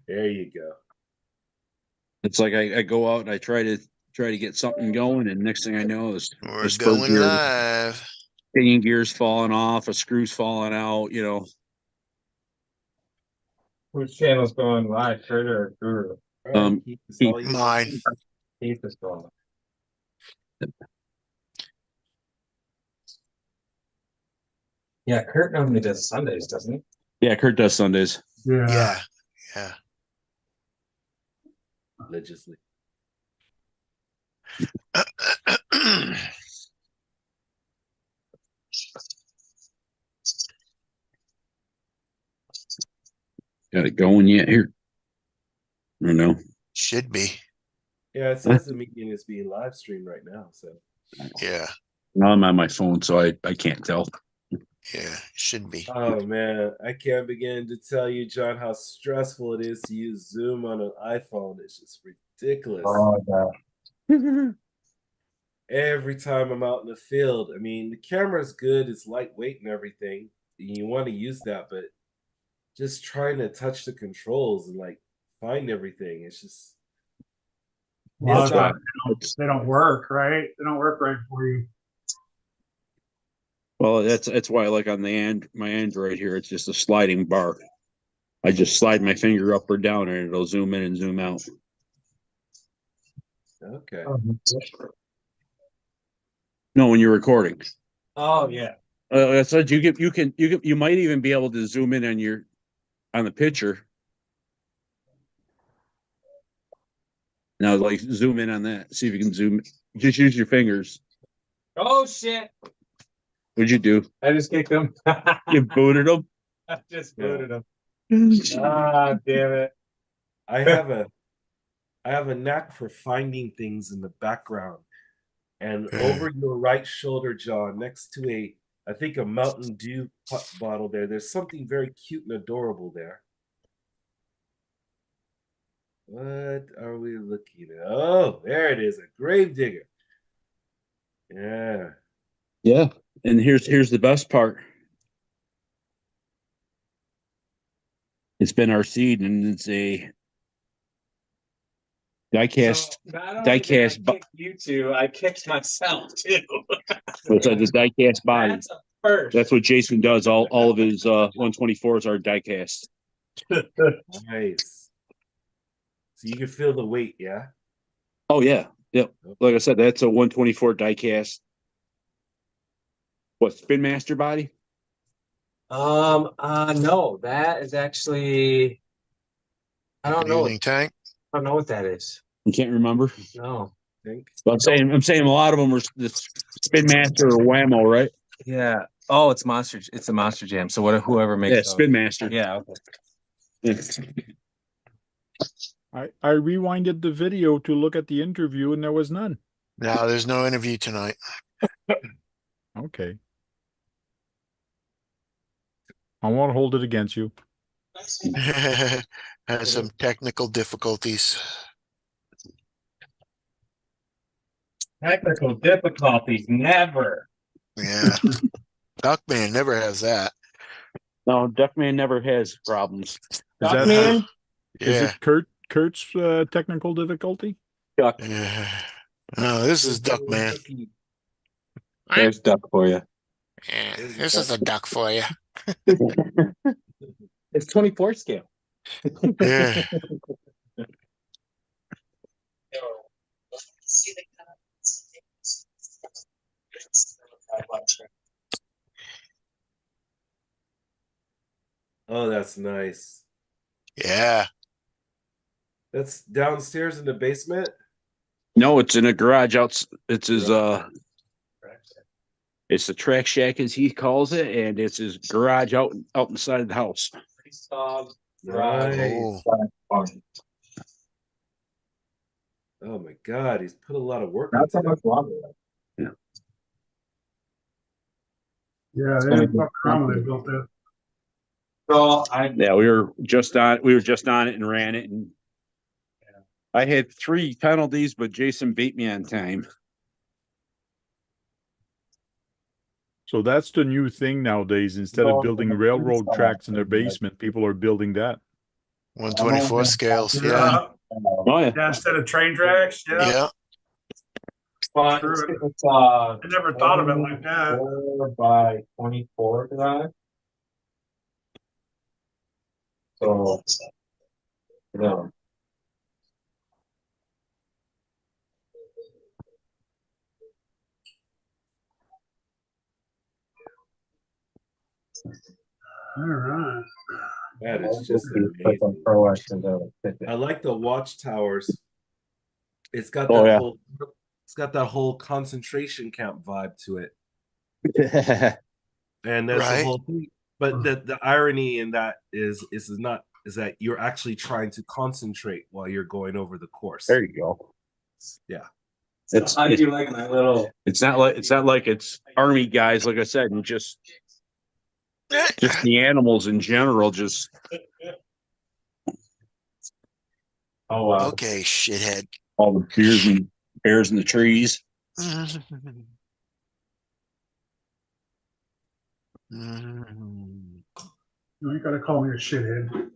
There you go. It's like I go out and I try to get something going, and next thing I know is We're the spur going gear, live. pinion gear's falling off, a screw's falling out. You know, Whose channel's going live, Kurt or Guru? All right, Keith, it's all you. Mine. Keith is going. Yeah, Kurt normally does Sundays, doesn't he? yeah, Kurt does Sundays. Yeah. Yeah. Religiously. Got it going yet here? I don't know. Should be. Yeah, it says the meeting is being live streamed right now. So Yeah. Now I'm on my phone, so I can't tell. Yeah. Should be. oh man, I can't begin to tell you, John, how stressful it is to use Zoom on an iPhone. It's just ridiculous. Oh, yeah. Every time I'm out in the field, I mean, the camera's good, it's lightweight and everything. You want to use that, but just trying to touch the controls and like find everything, it's just Well, not. they don't work, right? They don't work right for you. Well, that's why I like on my Android here. It's just a sliding bar. I just slide my finger up or down, and it'll zoom in and zoom out. Okay. No, when you're recording. Oh yeah. So you might even be able to zoom in on the picture. Now, like zoom in on that. See if you can zoom. Just use your fingers. Oh shit! What'd you do? I just kicked him. You booted him. I just booted him. Ah, damn it! I have a knack for finding things in the background. And over your right shoulder, John, next to I think a Mountain Dew bottle there's something very cute and adorable there. What are we looking at? Oh, there it is, a grave digger. Yeah. Yeah, and here's the best part. It's been our seed, and it's a diecast. So I kicked you two, I kicked myself too. It's a diecast body. That's a first. That's what Jason does. All of his 124s are diecast. Nice. So you can feel the weight, yeah? Oh yeah, yep. Like I said, that's a 124 diecast. What, Spin Master body? No, that is actually I don't know. Tank. I don't know what that is. You can't remember? No. But I'm saying a lot of them are the Spin Master or Whammo, right? Yeah. Oh, it's Monster. It's a Monster Jam. So whoever makes those. Spin Master. Yeah. Okay. I rewinded the video to look at the interview, and there was none. No, there's no interview tonight. Okay. I won't hold it against you. Has some technical difficulties. Technical difficulties, never. Yeah. Duckman never has that. No, Duckman never has problems. Duckman? Is Yeah. it Kurt's technical difficulty? Duck. Yeah. No, this is Duckman. There's Duck for you. Yeah, this is a duck for you. It's 24 scale. Yeah. Oh, that's nice. Yeah. That's downstairs in the basement? No, it's in a garage out. It's his it's the track shack as he calls it, and it's his garage out inside of the house. Nice. Oh. Oh my God, he's put a lot of work That's how into much that. longer. Yeah. Yeah, they didn't fuck around when they built that. So we were just on it and ran it, and I had 3 penalties, but Jason beat me on time. So that's the new thing nowadays. Instead of building railroad tracks in their basement, people are building that. 1/24 scales. Yeah. Yeah, Oh, yeah. yeah, instead of train tracks, yeah. Yeah. But Screw it. it's I never thought of it like that. 4 by 24 design. So, yeah. All right. That is just Click on amazing. Pro X and then fit it. I like the watchtowers. It's got Oh, that yeah. whole it's got that whole concentration camp vibe to it. And that's the Right. whole thing. But the irony in that is that you're actually trying to concentrate while you're going over the course. There you go. Yeah. It's How do you like my little? it's not like it's army guys, like I said, and just the animals in general. Just Oh wow. Okay, shithead. all the bears in the trees. You ain't gotta call me a shithead.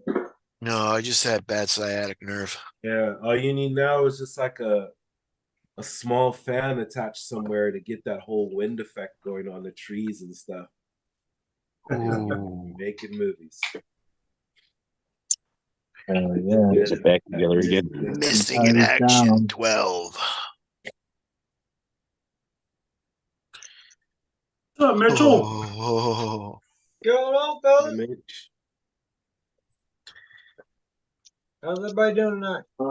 No, I just had bad sciatic nerve. Yeah. All you need now is just like a small fan attached somewhere to get that whole wind effect going on the trees and stuff. Ooh. Making movies. Yeah. Get it back together again. Missing in action 12. What's up, Mitchell? Oh, Going on, fellas? How's everybody doing tonight? We're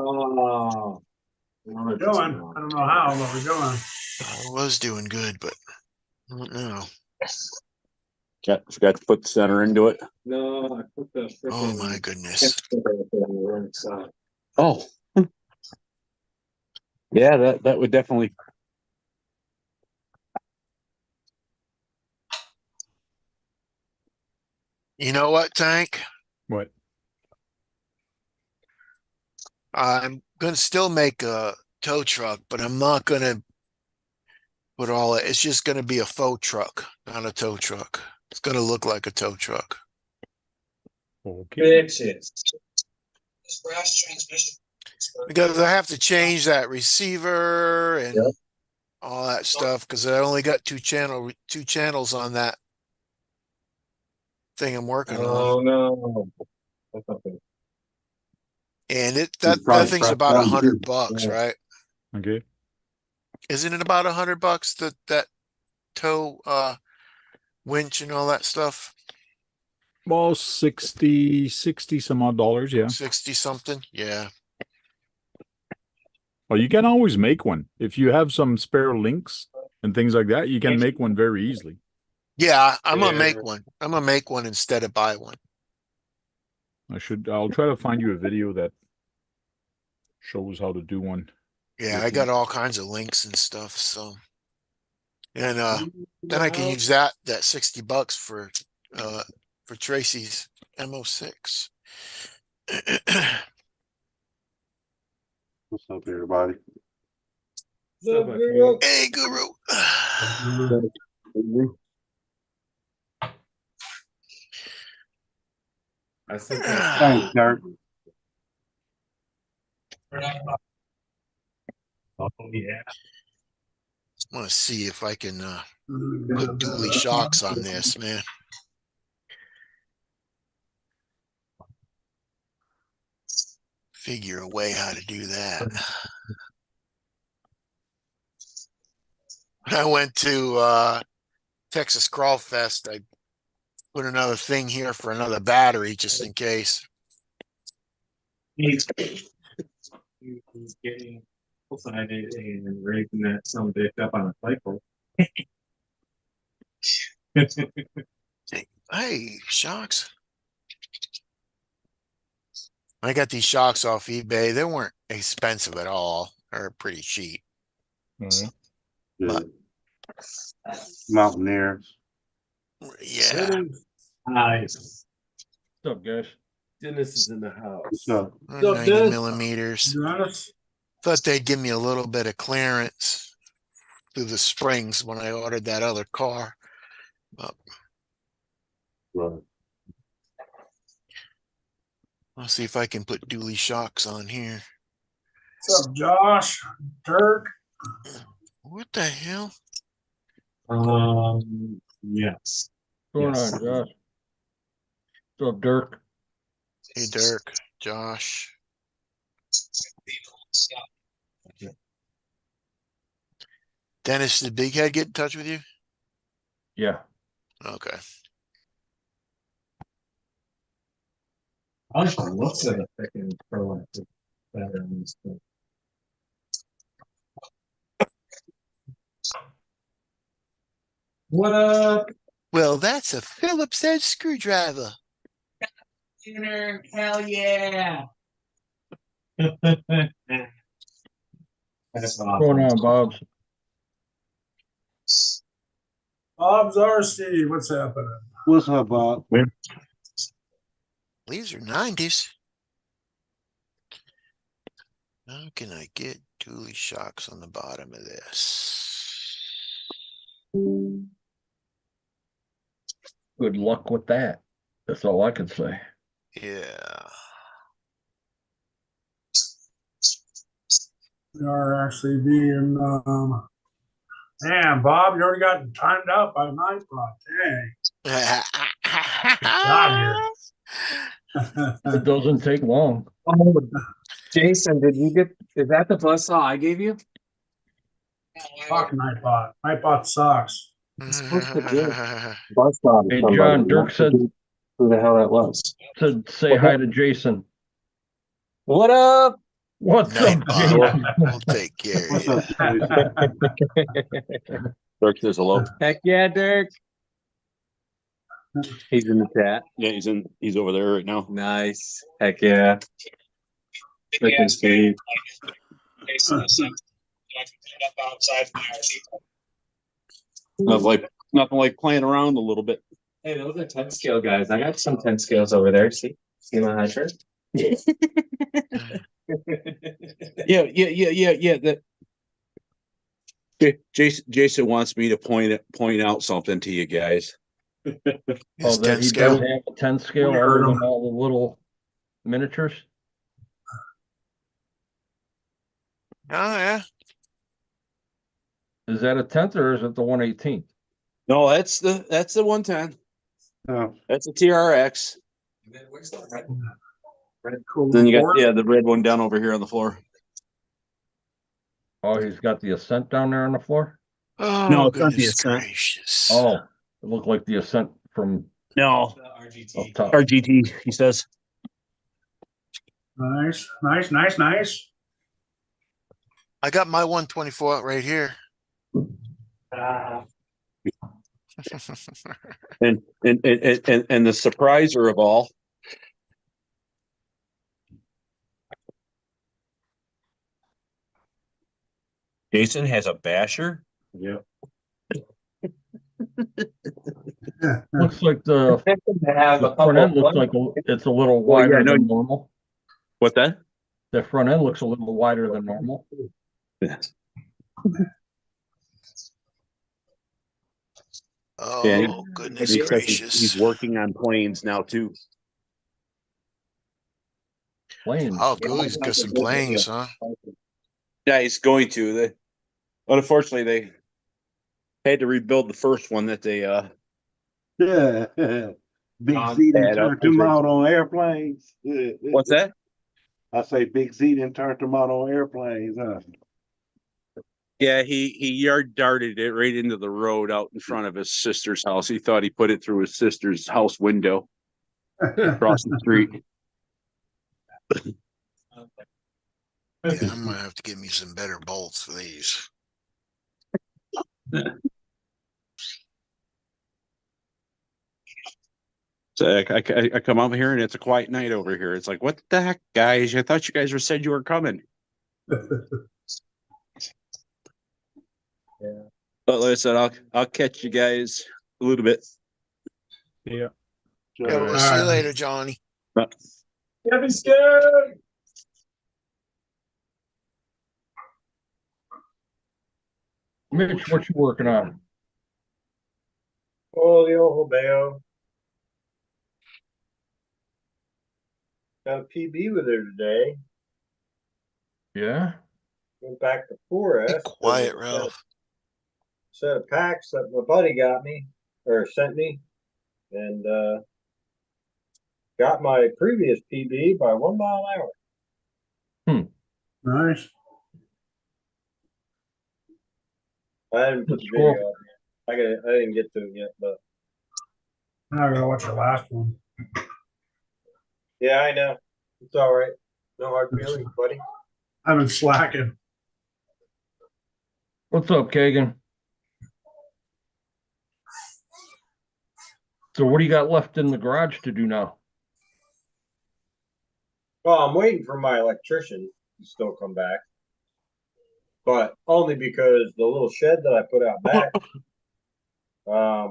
going. I don't know how, but we're going. I was doing good, but I don't know. Forgot to put the center into it. No, I put the Oh my goodness. Oh, yeah, that would definitely. You know what, Tank? What? I'm gonna still make a tow truck, but I'm not gonna put all it. It's just gonna be a faux truck, not a tow truck. It's gonna look like a tow truck. Okay. Bitches. Because I have to change that receiver and Yep. all that stuff because I only got two channels on that thing I'm working on. Oh no. That's okay. And You that probably thing's press about down, too. $100, Yeah. right? Okay. Isn't it about $100 that tow winch and all that stuff? Well, 60 some odd dollars, yeah. 60 something? Yeah. Well, you can always make one. If you have some spare links and things like that, you can make one very easily. Yeah, I'm gonna Yeah. make one. I'm gonna make one instead of buy one. I'll try to find you a video that shows how to do one. Yeah, I got all kinds of links and stuff, so and then I can use that $60 for Tracy's MO6. What's up, everybody? What's up, Akira? Hey, Guru. I sometimes Thanks, Derek. Oh, yeah. I want to see if I can put dually shocks on this, man. Figure a way how to do that. When I went to Texas Crawl Fest, I put another thing here for another battery just in case. He's getting excited and raising that some bitch up on a cycle. Hey, shocks. I got these shocks off eBay. They weren't expensive at all. They're pretty cheap. All right. But Mountaineers. yeah, Nice. What's up, guys? Dennis is in the house. What's up? 90 Dennis? millimeters. You honest? Thought they'd give me a little bit of clearance through the springs when I ordered that other car. Right. I'll see if I can put dually shocks on here. What's up, Josh? Dirk? What the hell? Yes. What's going Yes. on, Josh? What's up, Dirk? Hey, Dirk, Josh. Dennis, did Big Head get in touch with you? Yeah. Okay. I like the looks of the freaking proactive batteries. What up? Well, that's a Phillips head screwdriver. Hell yeah. That's What's going on, Bob's? Bob's RC, what's happening? What's up, Bob? These are 90s. How can I get dually shocks on the bottom of this? Good luck with that. That's all I can say. Yeah. We are actually being, damn, Bob, you already got timed out by Nightbot. Dang. It doesn't take long. Oh, Jason, did you get? Is that the buzzsaw I gave you? Fuck Nightbot. Nightbot sucks. It's supposed to be buzzsaw. Hey, John, Dirk said Who the hell that was? to say hi to Jason. What up? What's Night, up, Bob. Jason? We'll take care of What's you. up, Jason? Dirk says hello. Heck yeah, Dirk. He's in the chat. Yeah, he's over there right now. Nice. Heck yeah. Freaking Steve. Nothing like playing around a little bit. Hey, those are 10 scale guys. I got some 10 scales over there. See my high shirt? Yeah. That Jason wants me to point out something to you guys. Oh, It's that 10 he scale. does have a 10 scale We other heard than him. all the little miniatures. Oh, yeah. Is that a 10th or is it the 118th? No, that's the 110. Oh, That's a TRX. Cool. Then you got the red one down over here on the floor. Oh, he's got the Ascent down there on the floor? Oh, No, it's not the goodness Ascent. gracious. Oh, it looked like the Ascent from No, up top. RGT. He says. Nice, nice, nice, nice. I got my 124 right here. And the surpriser of all. Jason has a basher. yeah. Looks like the Have a front couple end looks like it's a little Well, yeah, wider no, than normal. What's that? The front end looks a little wider than normal. Yes. Oh, Yeah, goodness He says gracious. he's working on planes now too. Planes. Oh, good. He's got some planes, huh? Yeah, he's going to. Unfortunately, they had to rebuild the first one that they Yeah. Big Z bad and up. turned them out on airplanes. What's that? I say Big Z and turned them out on airplanes, huh? Yeah, he yard darted it right into the road out in front of his sister's house. He thought he put it through his sister's house window across the street. Yeah, I'm gonna have to get me some better bolts for these. So I come over here and it's a quiet night over here. It's like, what the heck, guys? I thought you guys said you were coming. Yeah. But like I said, I'll catch you guys a little bit. Yeah. Yeah, we'll see you later, Johnny. Kevin scared. Mitch, what you working on? Oh, the old bell. Got a PB with her today. Yeah. Went back to Be Forest. quiet, Ralph. Set of packs that my buddy got me or sent me, and got my previous PB by 1 mile an hour. Nice. I didn't put the Cool. video up yet. I didn't get to it yet, but Now I gotta watch the last one. yeah, I know. It's all right. No hard feelings, buddy. I've been slacking. What's up, Kagan? So what do you got left in the garage to do now? Well, I'm waiting for my electrician to still come back, but only because the little shed that I put out back, I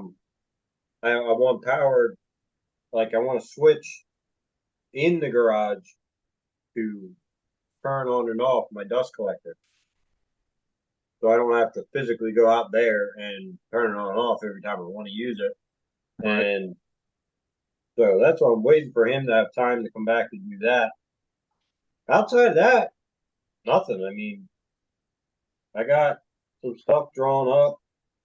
want powered. Like I want to switch in the garage to turn on and off my dust collector. So I don't have to physically go out there and turn it on and off every time I want to use it. Right. And so that's why I'm waiting for him to have time to come back to do that. Outside of that, nothing. I mean, I got some stuff drawn up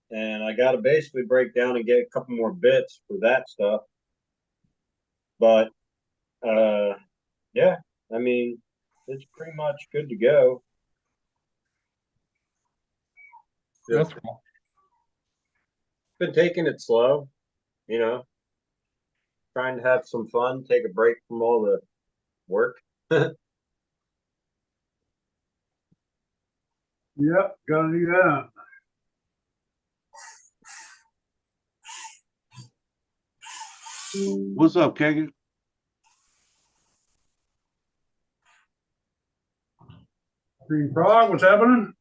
and I got to basically break down and get a couple more bits for that stuff. But, yeah, I mean, it's pretty much good to go. That's Just cool. been taking it slow, you know, trying to have some fun, take a break from all the work. Yep, gotta do that. What's up, Kagan? Green Frog, what's happening?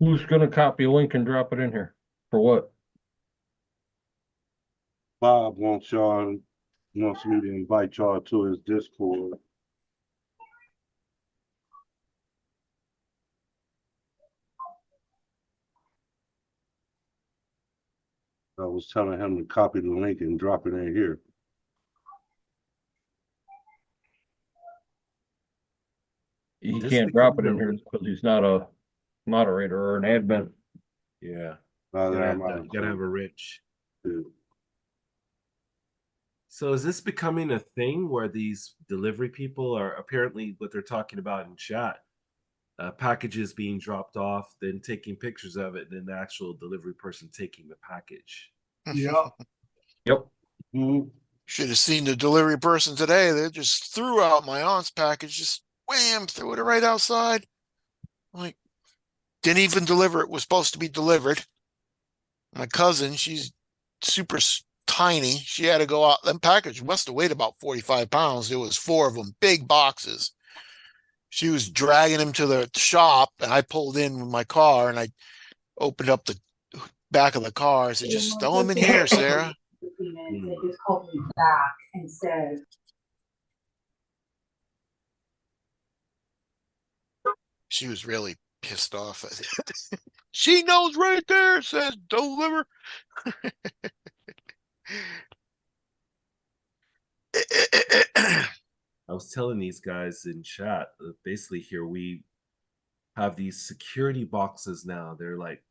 Who's gonna copy a link and drop it in here? For what? Bob wants me to invite y'all to his Discord. I was telling him to copy the link and drop it in here. He This can't drop it becoming in here a because he's not a moderator or an admin. yeah. Now You that gotta I'm have, out that, of you gotta have a clue, rich. too. So is this becoming a thing where these delivery people are apparently what they're talking about in chat? Packages being dropped off, then taking pictures of it, then the actual delivery person taking the package. Yep. Yep. Mhm. Should have seen the delivery person today. They just threw out my aunt's package, just wham, threw it right outside. Like, didn't even deliver it. Was supposed to be delivered. My cousin, she's super tiny. She had to go out. That package must have weighed about 45 pounds. There was 4 of them, big boxes. She was dragging him to the shop, and I pulled in with my car, and I opened up the back of the car. I said, just throw him in here, Sarah. They just called me back and said, She was really pissed off. She knows right there. It says deliver. I was telling these guys in chat, basically here we have these security boxes now. They're like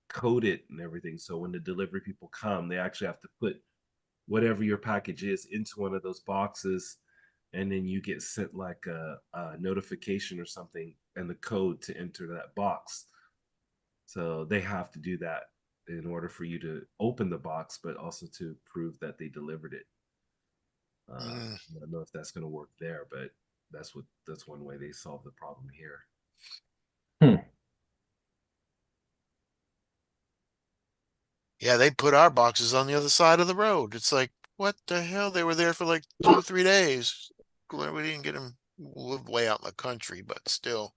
coded and everything. So when the delivery people come, they actually have to put whatever your package is into one of those boxes, and then you get sent like a notification or something and the code to enter that box. So they have to do that in order for you to open the box, but also to prove that they delivered it. I don't know if that's going to work there, but that's one way they solve the problem here. Yeah, they put our boxes on the other side of the road. It's like, what the hell? They were there for like 2 or 3 days. We didn't get them. Live way out in the country, but still.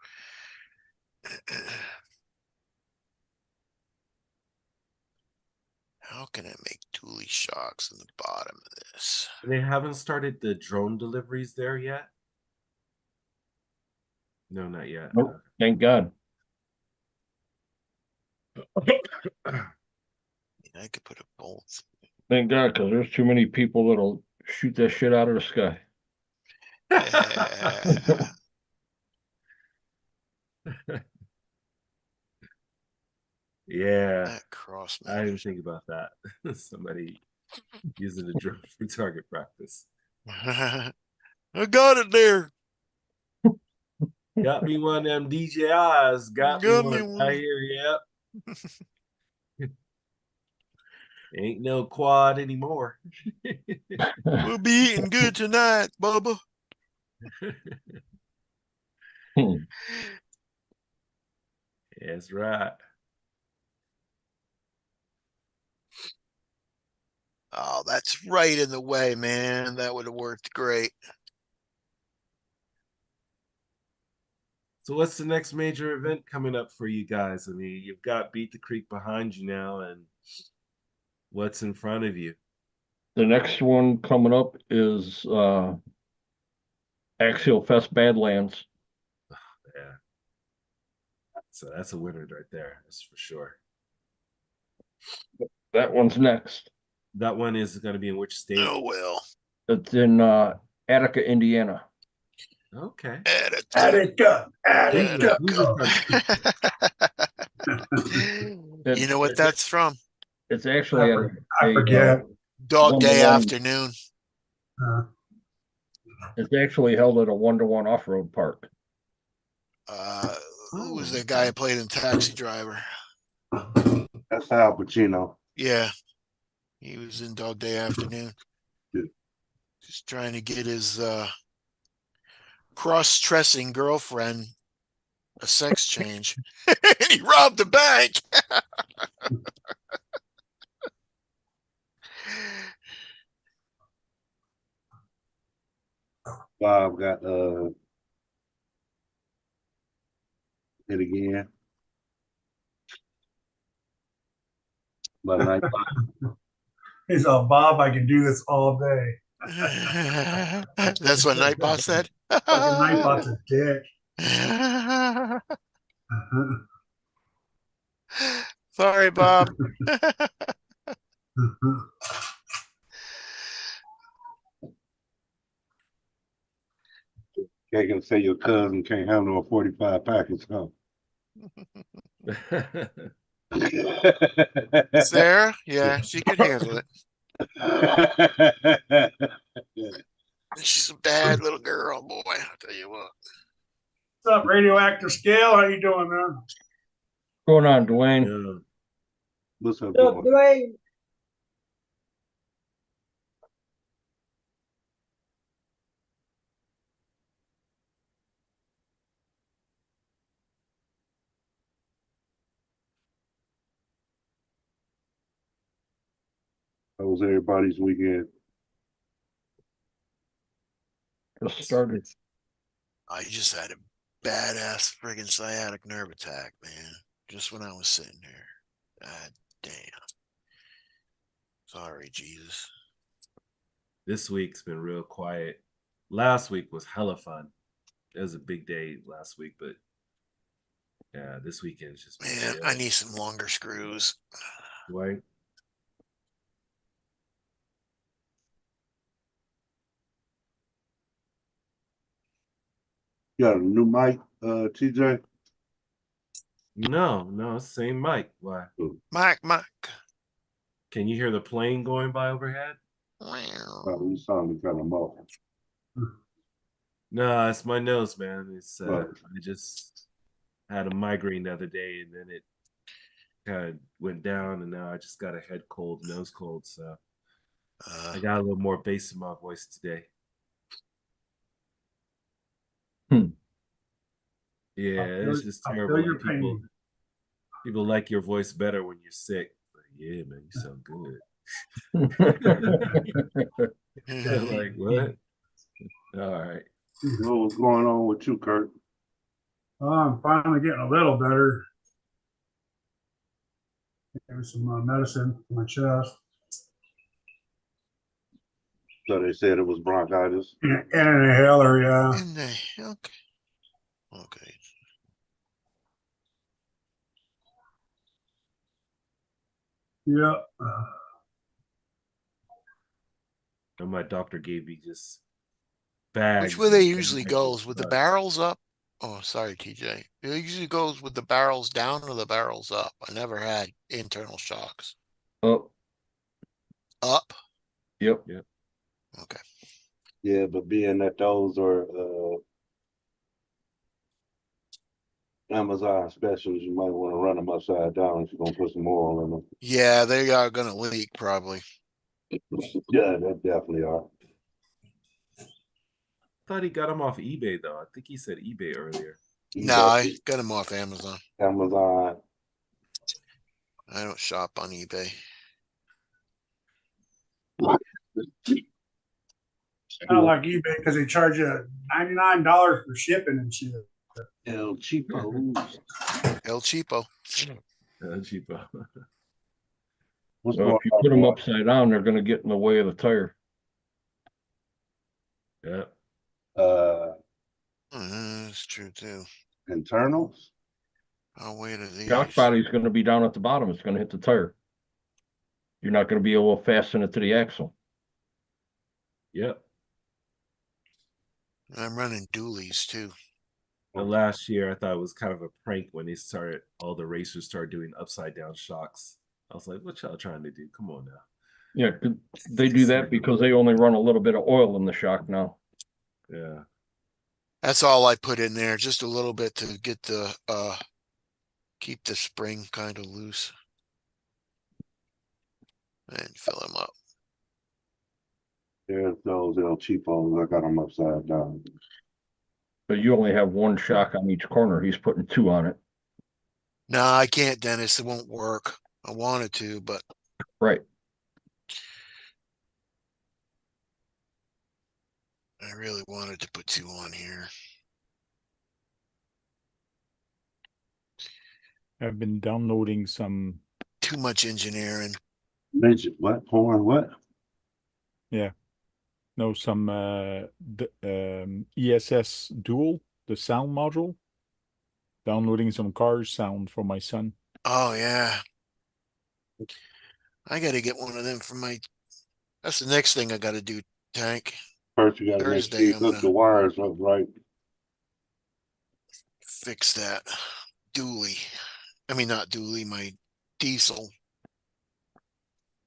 How can I make dually shocks in the bottom of this? They haven't started the drone deliveries there yet. No, not yet. Nope. Thank God. I could put a bolt. Thank God, because there's too many people that'll shoot that shit out of the sky. Yeah. Yeah, That cross I didn't match. think about that. Somebody using the drone for target practice. I got it there. Got me one of them DJIs. Got me Got me one. I one. hear, yep. Ain't no quad anymore. We'll be eating good tonight, Bubba. That's right. Oh, that's right in the way, man. That would have worked great. So what's the next major event coming up for you guys? I mean, you've got Beat the Creek behind you now, and what's in front of you? The next one coming up is Axial Fest Badlands. Yeah. So that's a winner right there. That's for sure. That one's next. That one is going to be in which state? Oh, well. It's in Attica, Indiana. Okay. Attica. You know what that's from? It's actually I forget. Dog Day 1-to-1. afternoon. It's actually held at a 1-to-1 off-road park. Who was that guy who played in Taxi Driver? That's Al Pacino. Yeah. He was in Dog Day afternoon. Yeah. Just trying to get his cross-dressing girlfriend a sex change. And he robbed the bank. Bob got hit again. But I He's all, Bob, I can do this all day. That's what Nightbot said. Fucking Nightbot's a dick. Sorry, Bob. can't gonna say your cousin can't handle a 45 package, huh? Sarah, yeah, she could handle it. She's a bad little girl, boy. I'll tell you what. What's up, Radioactive Scale? How you doing, man? What's going on, Dwayne? Yeah. What's up, So, boy? Dwayne, How was everybody's weekend? Just started. I just had a badass friggin' sciatic nerve attack, man. Just when I was sitting there. God damn. Sorry, Jesus. This week's been real quiet. Last week was hella fun. It was a big day last week, but yeah, this weekend's just been Man, chill. I need some longer screws. Right? You got a new mic, TJ? No, same mic. Why? Mike. Can you hear the plane going by overhead? Oh, you sounded kind of muffled. No, it's my nose, man. It's Right. I just had a migraine the other day, and then it kind of went down, and now I just got a head cold, nose cold. So I got a little more bass in my voice today. Yeah, it's just terrible. Like people like your voice better when you're sick. Like, yeah, man, you sound good. Like, what? All right. What's going on with you, Kurt? I'm finally getting a little better. Gave me some medicine for my chest. So they said it was bronchitis. And an inhaler, yeah. In the hell? Okay. Yeah. And my doctor gave me just bags. Which way they and usually bags of goes with the stuff. barrels up? Oh, sorry, TJ. It usually goes with the barrels down or the barrels up. I never had internal shocks. Oh, Up? yep. Yep. Okay. Yeah, but being that those are Amazon specials, you might want to run them upside down if you're gonna put some oil in them. Yeah, they are gonna leak probably. Yeah, they definitely are. Thought he got them off eBay though. I think he said eBay earlier. No, I got them off Amazon. Amazon. I don't shop on eBay. I don't like eBay because they charge you $99 for shipping and shit. El Cheapo. El Cheapo. Cheapo. What's Well, going if you on, put them boy? upside down, they're gonna get in the way of the tire. Yeah. That's true too. Internals? How weight are these? Shock body's gonna be down at the bottom. It's gonna hit the tire. You're not gonna be able to fasten it to the axle. Yep. I'm running dualies too. The last year I thought it was kind of a prank when they started, all the racers started doing upside down shocks. I was like, what y'all trying to do? Come on now. Yeah, they do that because they only run a little bit of oil in the shock now. Yeah. That's all I put in there, just a little bit to get the keep the spring kind of loose. And fill them up. There's those El Cheapos. I got them upside down. But you only have one shock on each corner. He's putting two on it. No, I can't, Dennis. It won't work. I wanted to, but Right. I really wanted to put two on here. I've been downloading some. Too much engineering. Midget, what? Porn, what? Yeah. No, some ESS Dual, the sound module. Downloading some cars sound for my son. Oh yeah. I gotta get one of them for my that's the next thing I gotta do, Tank. First, you got to make sure you hook the wires up right. Fix that dually. I mean, not dually, my diesel.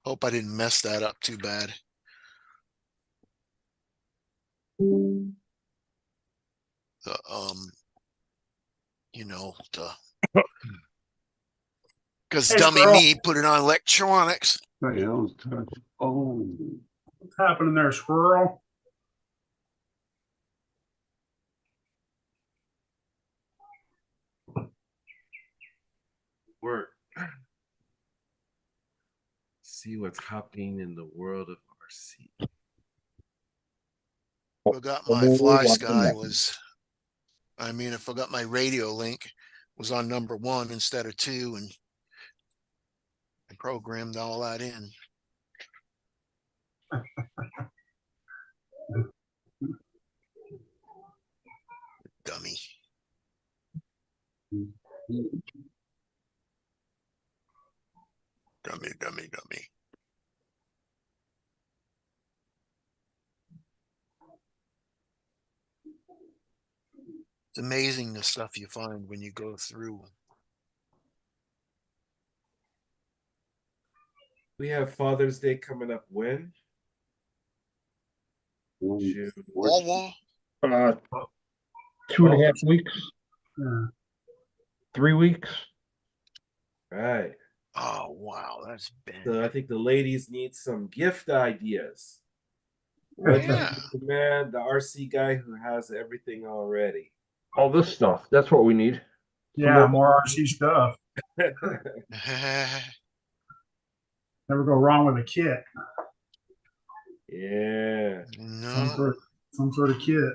Hope I didn't mess that up too bad. The you know, the because Hey, dummy Squirrel. me put it on electronics. Hey, that was touch. Oh, What's happening there, Squirrel? Work. See what's happening in the world of RC. Forgot my fly sky was, I mean, I forgot my radio link was on number 1 instead of 2, and I programmed all that in. Dummy. Dummy. It's amazing the stuff you find when you go through. We have Father's Day coming up when? June. Wawa? 2.5 weeks. 3 weeks. Right. Oh wow, that's bad. So I think the ladies need some gift ideas. What do you recommend the RC guy who has everything already? All this stuff. That's what we need. Yeah, more RC stuff. Never go wrong with a kit. Yeah. No. Some sort of kit.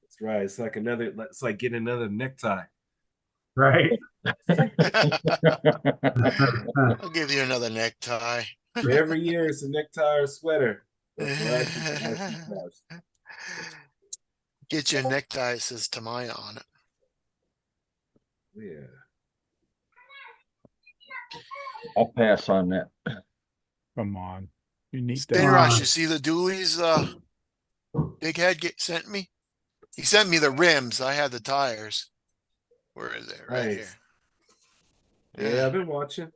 That's right. It's like it's like getting another necktie. Right. I'll give you another necktie. Every year it's a necktie or sweater. That's what I think. Get your necktie, it says Tamaya on it. Yeah. I'll pass on that. Come on. You need Spin that. Rush, you see the dualies Big Head sent me? He sent me the rims. I had the tires. Where is it? Right here. Nice. Yeah, I've been watching.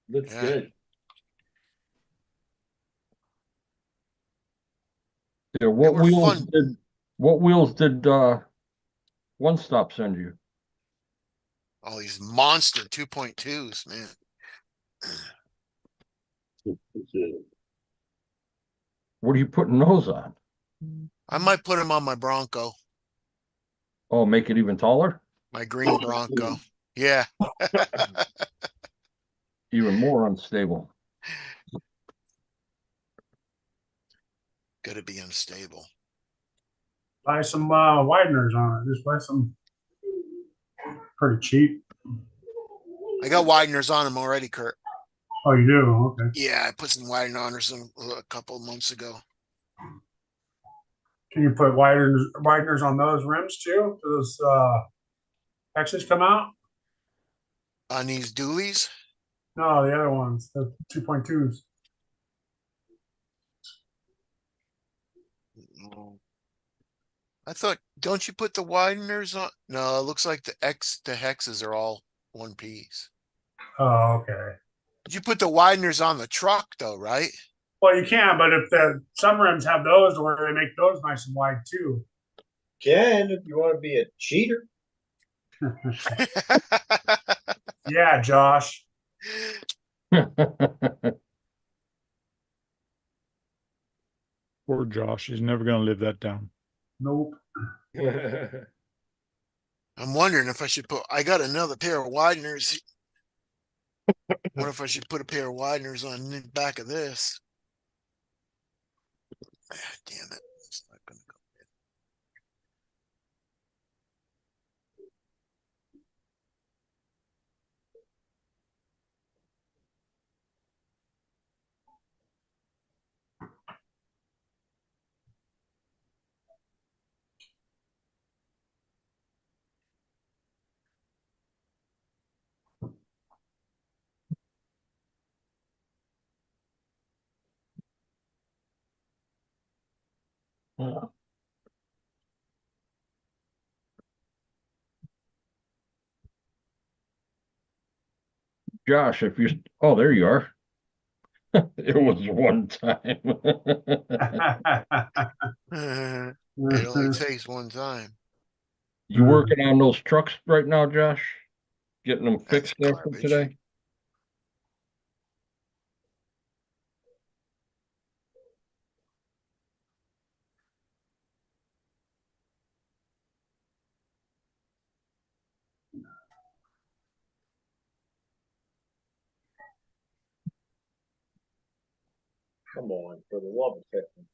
Looks Yeah. good. Yeah, They were fun. what wheels did One Stop send you? All these monster 2.2s, man. What are you putting those on? I might put them on my Bronco, Oh, make it even taller? my green Bronco. Yeah. Even more unstable. Gotta be unstable. Buy some wideners on it. Just buy some pretty cheap. I got wideners on them already, Kurt. Oh, you do? Okay. Yeah, I put some wideners on a couple of months ago. Can you put wideners on those rims too? Do those X's come out? On these dualies? No, the other ones, the 2.2s. I thought, don't you put the wideners on? No, it looks like the hexes are all one piece. Oh, okay. Did you put the wideners on the truck though, right? Well, you can, but if some rims have those where they make those nice and wide too. Can, if you want to be a cheater. Yeah, Josh. Poor Josh. He's never going to live that down. Nope. I'm wondering if I should I got another pair of wideners. What if I should put a pair of wideners on the back of this? Ah, damn it. It's not gonna go in. Josh, oh, there you are. It was one time. It only takes one time. You working on those trucks right now, Josh? Getting them That's fixed after garbage. today? Come on, for the love of heaven.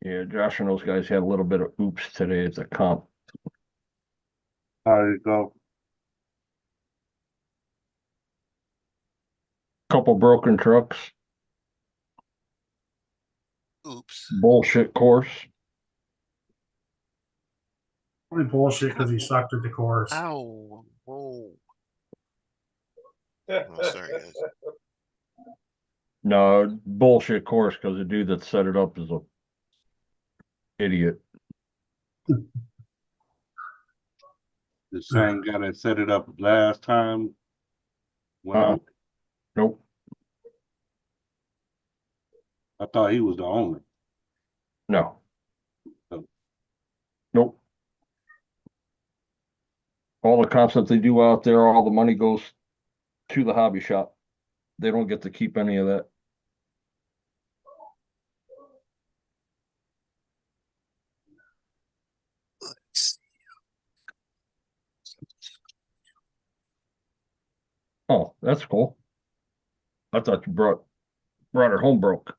Yeah, Josh and those guys had a little bit of oops today as a comp. There you go. Couple broken trucks. Oops. Bullshit course. Only bullshit because he sucked at the course. Ow. Whoa. Oh, sorry, guys. No, bullshit course because the dude that set it up is a idiot. The same guy that set it up last time. Nope. I thought he was the owner. No. Oh. Nope. All the comps that they do out there, all the money goes to the hobby shop. They don't get to keep any of that. Oh, that's cool. I thought you brought her home broke.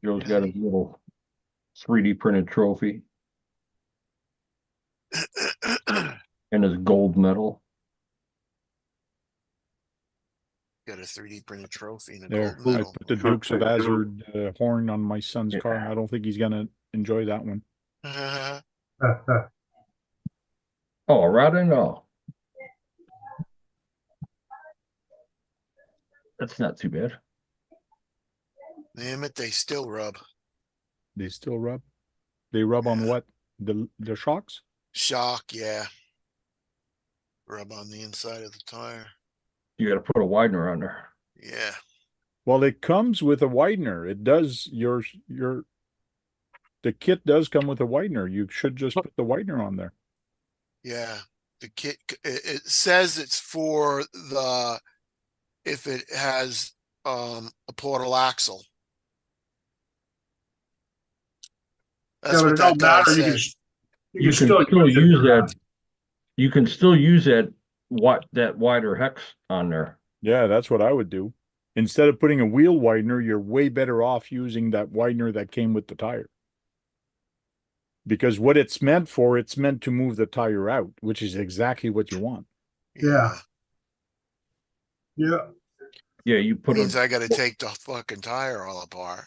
Joe's got his little 3D printed trophy and his gold medal. Got a 3D printed trophy and a There, gold I medal. put the Sure, Dukes of thank you. Hazzard horn on my son's car. I don't think he's gonna enjoy that one. Oh, right, I know. That's not too bad. Damn it, they still rub. They still rub. They rub on what? The shocks? Shock, yeah. Rub on the inside of the tire. You got to put a widener on there. Yeah. Well, it comes with a widener. It does. The kit does come with a widener. You should just put the widener on there. Yeah. The kit, it says it's for the, if it has a portal axle. That's Yeah, but what it that don't guy matter. said. You can still use that. You can still use that wider hex on there. Yeah, that's what I would do. Instead of putting a wheel widener, you're way better off using that widener that came with the tire. Because what it's meant for, it's meant to move the tire out, which is exactly what you want. Yeah. Yeah. Yeah, you put Means I got to take the fucking tire all apart.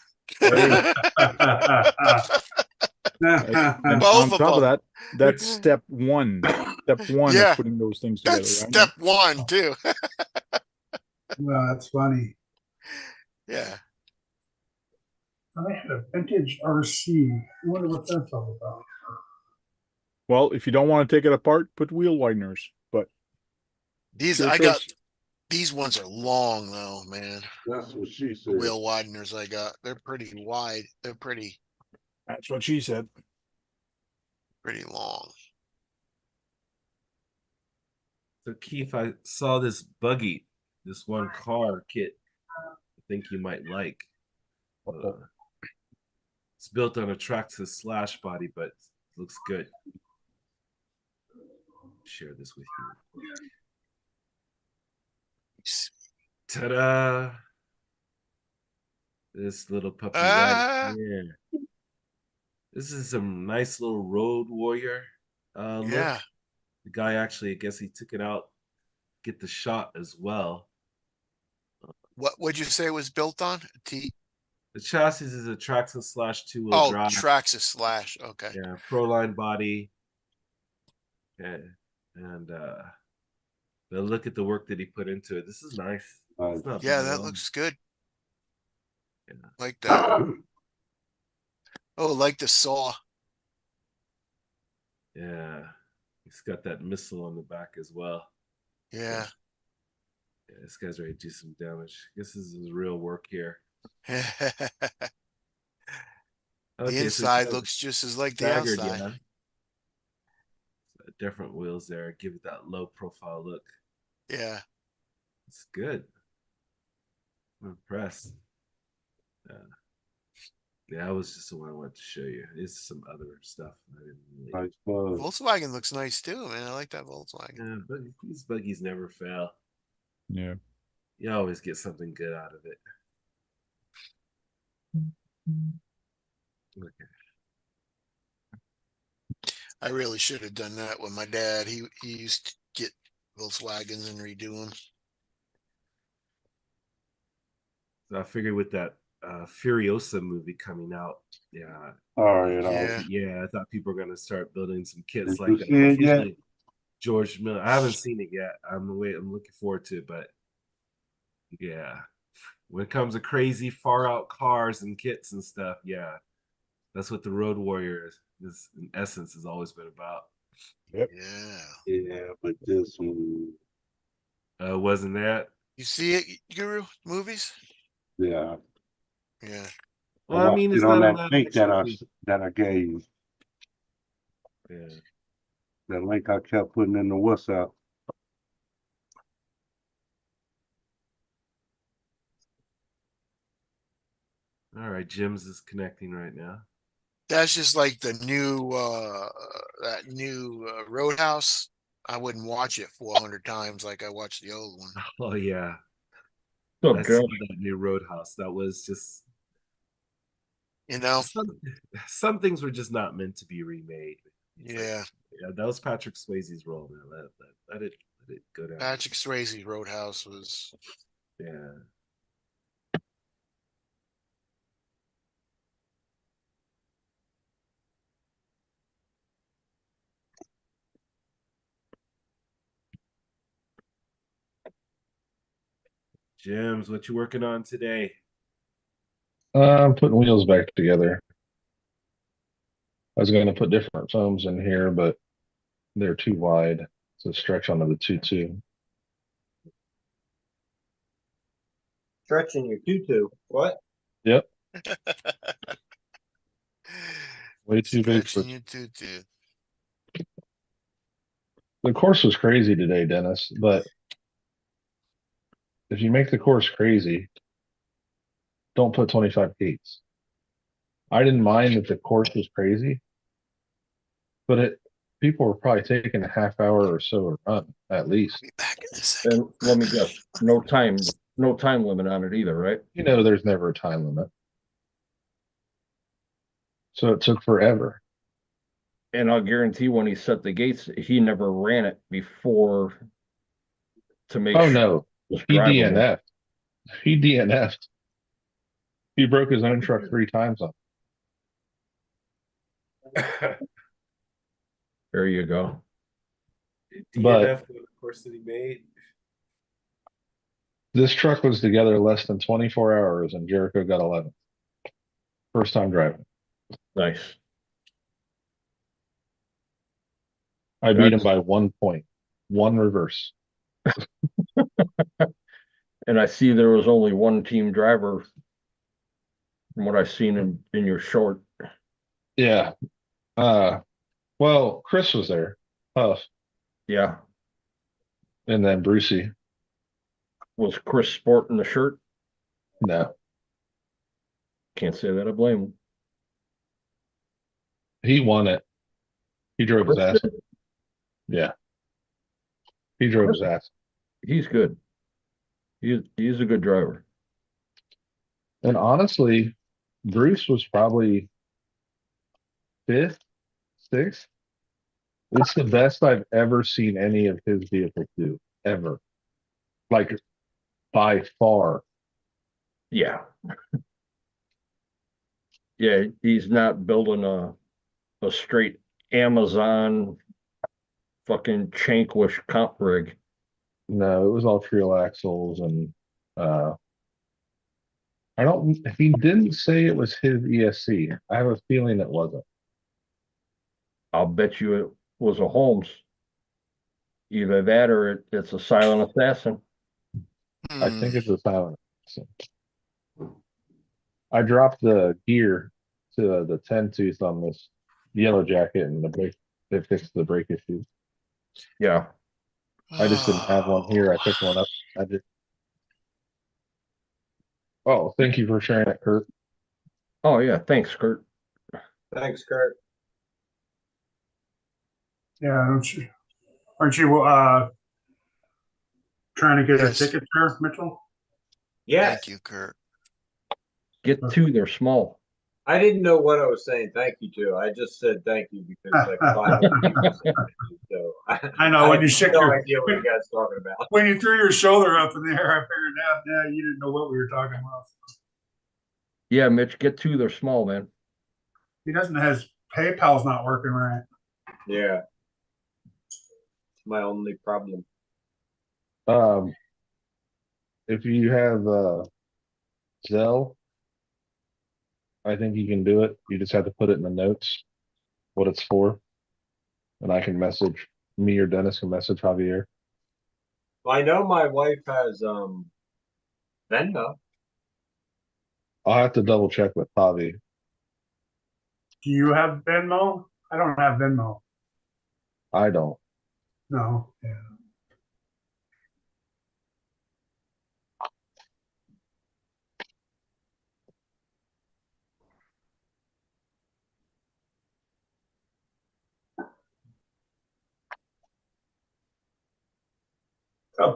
And Both on of top of them. that, that's step one. Step one Yeah, of putting those things together. That's right? step one, too. Well, that's funny. Yeah. I had a vintage RC. I wonder what that's all about. Well, if you don't want to take it apart, put wheel wideners. But These, your I got, choice. these ones are long, though, man. That's what she The said. wheel wideners I got. They're pretty wide. They're pretty That's what she said. long. So Keith, I saw this buggy, this one car kit. I think you might like. It's built on a Traxxas slash body, but looks good. Share this with you. Ta-da! This little puppy right here. This is some nice little road warrior look. Yeah. The guy actually, I guess he took it out, get the shot as well. What would you say it was built on? The chassis is a Traxxas slash two-wheel drive. Traxxas slash. Okay. Yeah, Proline body. And but look at the work that he put into it. This is nice. It's not Yeah, bad at that all. looks good. Yeah. Like that. Oh, like the saw. Yeah. He's got that missile on the back as well. Yeah. Yeah, this guy's ready to do some damage. I guess this is real work here. The Okay, inside so looks just as like the staggered, outside. yeah. Different wheels there. Give it that low profile look. Yeah. It's good. I'm impressed. Yeah, that was just the one I wanted to show you. It's some other stuff. I didn't really... Volkswagen looks nice too, man. I like that Volkswagen. Yeah, but these buggies never fail. Yeah. You always get something good out of it. Okay. I really should have done that with my dad. He used to get Volkswagens and redo them. So I figured with that Furiosa movie coming out, yeah. All right. Yeah, I thought people were gonna start building some kits Did like you that. see it yet? George Miller. I haven't seen it yet. I'm looking forward to it, but yeah. When it comes to crazy far out cars and kits and stuff, yeah. That's what the Road Warrior is in essence has always been about. Yep. Yeah. Yeah, but this one. Wasn't that? You see it, Guru? Movies? Yeah. Yeah. Well, I mean, it's on not that link that I gave. Yeah. That link I kept putting in the WhatsApp. All right, Jim's is connecting right now. That's just like the new that new Roadhouse. I wouldn't watch it 400 times like I watched the old one. Oh yeah. Oh, I God. saw that new Roadhouse. That was just You know? Some things were just not meant to be remade. Yeah. Yeah, that was Patrick Swayze's role. Man. Let it go down. Patrick Swayze Roadhouse was. Yeah. James, what you working on today? I'm putting wheels back together. I was going to put different foams in here, but they're too wide to stretch onto the 2-2. Stretching your tutu. What? Yep. Way too big for. Stretching your tutu. The course was crazy today, Dennis, but if you make the course crazy, don't put 25 gates. I didn't mind that the course was crazy, but people were probably taking a half hour or so to run at least. Be back in a second. And let me guess, no time limit on it either, right? You know, there's never a time limit. So it took forever. And I'll guarantee when he set the gates, he never ran it before to make Oh sure no, it was he drivable. DNF'd. He DNF'd. He broke his own truck 3 times on. There you go. DNF the course that he made. This truck was together less than 24 hours and Jericho got 11. First time driving. Nice. I beat him by 1 point. 1 reverse. And I see there was only one team driver from what I've seen in your short. Yeah. Well, Chris was there. Huff. Yeah. And then Brucey. Was Chris sporting the shirt? No. Can't say that I blame him. He won it. He drove his ass. Yeah. He drove his ass. He's good. He's a good driver. And honestly, Bruce was probably 5th, 6th. It's the best I've ever seen any of his vehicles do, ever. Like, by far. Yeah. Yeah, he's not building a straight Amazon fucking Chankwish comp rig. No, it was all trio axles and he didn't say it was his ESC. I have a feeling it wasn't. I'll bet you it was a Holmes. Either that or it's a silent assassin. I think it's a silent assassin. I dropped the gear to the 10 tooth on this yellow jacket and it fixed the brake issue. Yeah. I just didn't have one here. I picked one up. I did. Oh, thank you for sharing it, Kurt. Oh yeah, thanks, Kurt. Thanks, Kurt. Yeah, aren't you trying to get a ticket there, Mitchell? Yes. Thank you, Kurt. Get 2, they're small. I didn't know what I was saying thank you to. I just said thank you because like 5 other people said thank you. So I know when you shook no your idea what you guys talking about. when you threw your shoulder up in the air, I figured out yeah, you didn't know what we were talking about. Yeah, Mitch, get 2, they're small, man. He doesn't his PayPal's not working right. Yeah. It's my only problem. If you have Zelle, I think you can do it. You just have to put it in the notes what it's for. And I can message me or Dennis can message Javier. Well, I know my wife has Venmo. I'll have to double check with Javi. Do you have Venmo? I don't have Venmo. I don't. No. Yeah.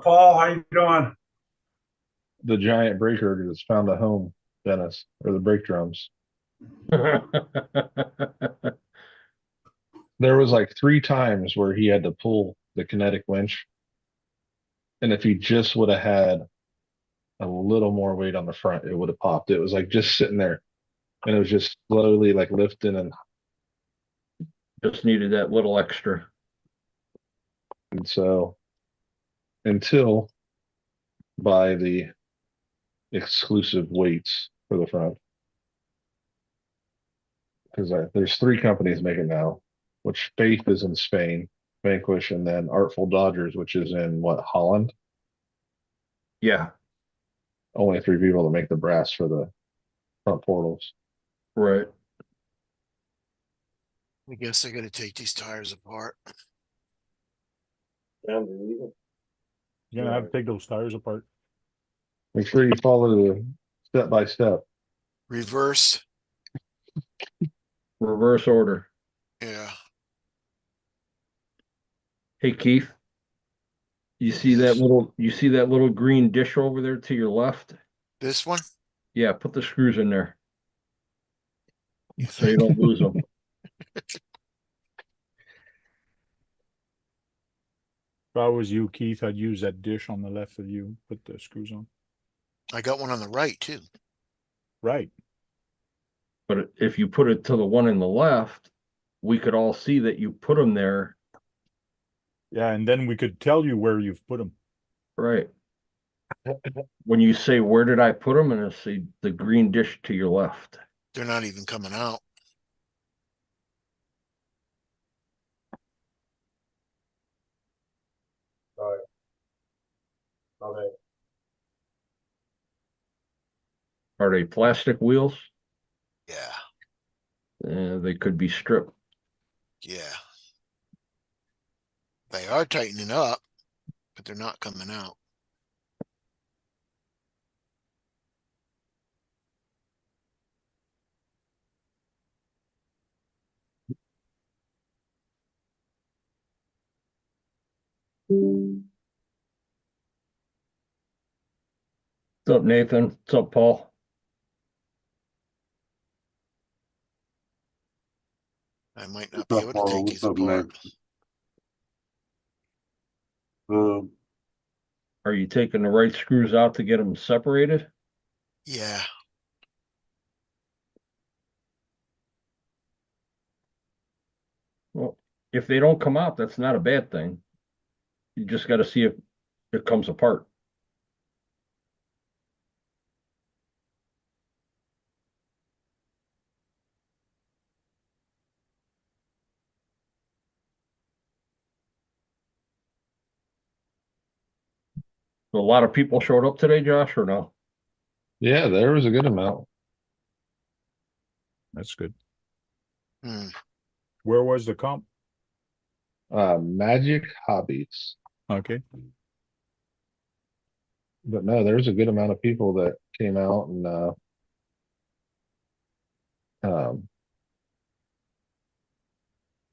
Paul, how you doing? The giant breaker has found a home, Dennis, or the brake drums. There was like 3 times where he had to pull the kinetic winch, and if he just would have had a little more weight on the front, it would have popped. It was like just sitting there, and it was just slowly like lifting, Just needed that little extra. and so until by the exclusive weights for the front, because there's 3 companies making now, which Faith is in Spain, Vanquish, and then Artful Dodgers, which is in what, Holland. Yeah, Only 3 people to make the brass for the front portals. right. I guess I gotta take these tires apart. Sounds illegal. You're gonna have to take those tires apart. Make sure you follow the step by step. Reverse. Reverse order. Yeah. Hey Keith, you see that little green dish over there to your left? This one? Yeah, put the screws in there You so you think? don't lose them. If I was you, Keith, I'd use that dish on the left of you, put the screws on. I got one on the right too. Right. But if you put it to the one in the left, we could all see that you put them there. Yeah, and then we could tell you where you've put them. Right. When you say, where did I put them? And it'll say the green dish to your left. They're not even coming out. Right. Okay. Are they plastic wheels? Yeah. They could be stripped. Yeah. They are tightening up, but they're not coming out. What's up, Nathan? What's up, Paul? I might not be What's up, able to Paul? take What's these up, apart. Nate? Um, Are you taking the right screws out to get them separated? Yeah. Well, if they don't come out, that's not a bad thing. You just got to see if it comes apart. A lot of people showed up today, Josh, or no? Yeah, there was a good amount. That's good. Hmm. Where was the comp? Magic Hobbies. Okay. But no, there was a good amount of people that came out, and um,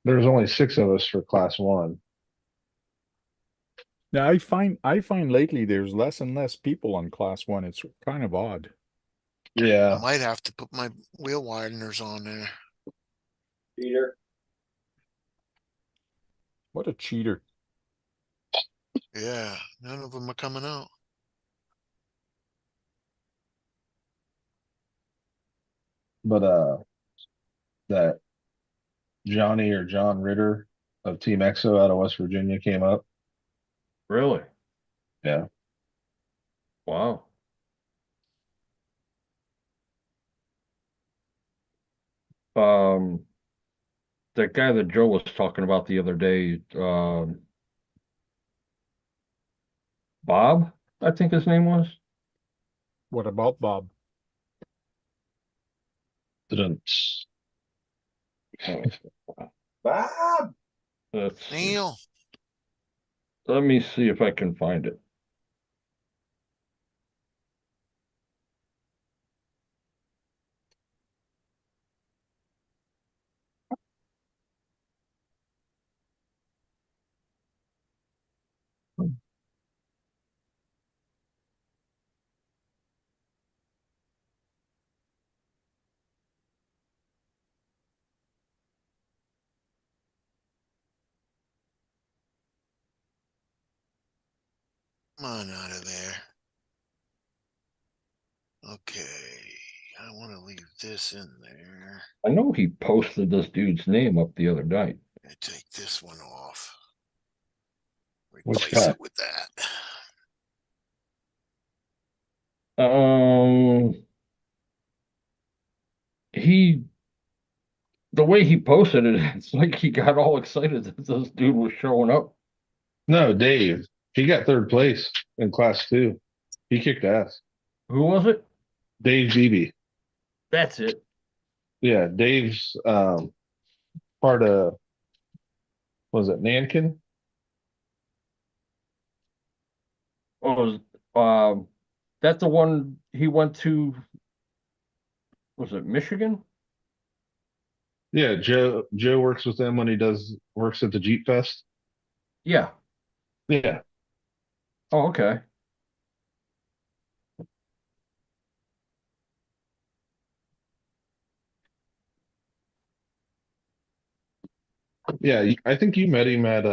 there was only 6 of us for class 1. Now I find lately there's less and less people on class 1. It's kind of odd. I Yeah, might have to put my wheel wideners on there. Peter. What a cheater. Yeah. None of them are coming out. but that Johnny or John Ritter of Team EXO out of West Virginia came up. Really? Yeah. Wow. That guy that Joe was talking about the other day, Bob, I think his name was. What about Bob? Didn't. Bob. Let's Neil. let me see if I can find it. Come on out of there. Okay. I want to leave this in there. I know he posted this dude's name up the other night. I take this one off. Which Replace guy? it with that. He, the way he posted it, it's like he got all excited that this dude was showing up. No, Dave. He got third place in class 2. He kicked ass. Who was it? Dave Beebe. That's it. Yeah, Dave's part of, was it Nankin? Oh, that's the one he went to. Was it Michigan? Yeah, Joe works with them when he works at the Jeep Fest. Yeah. Yeah. Oh, okay. Yeah, I think you met him at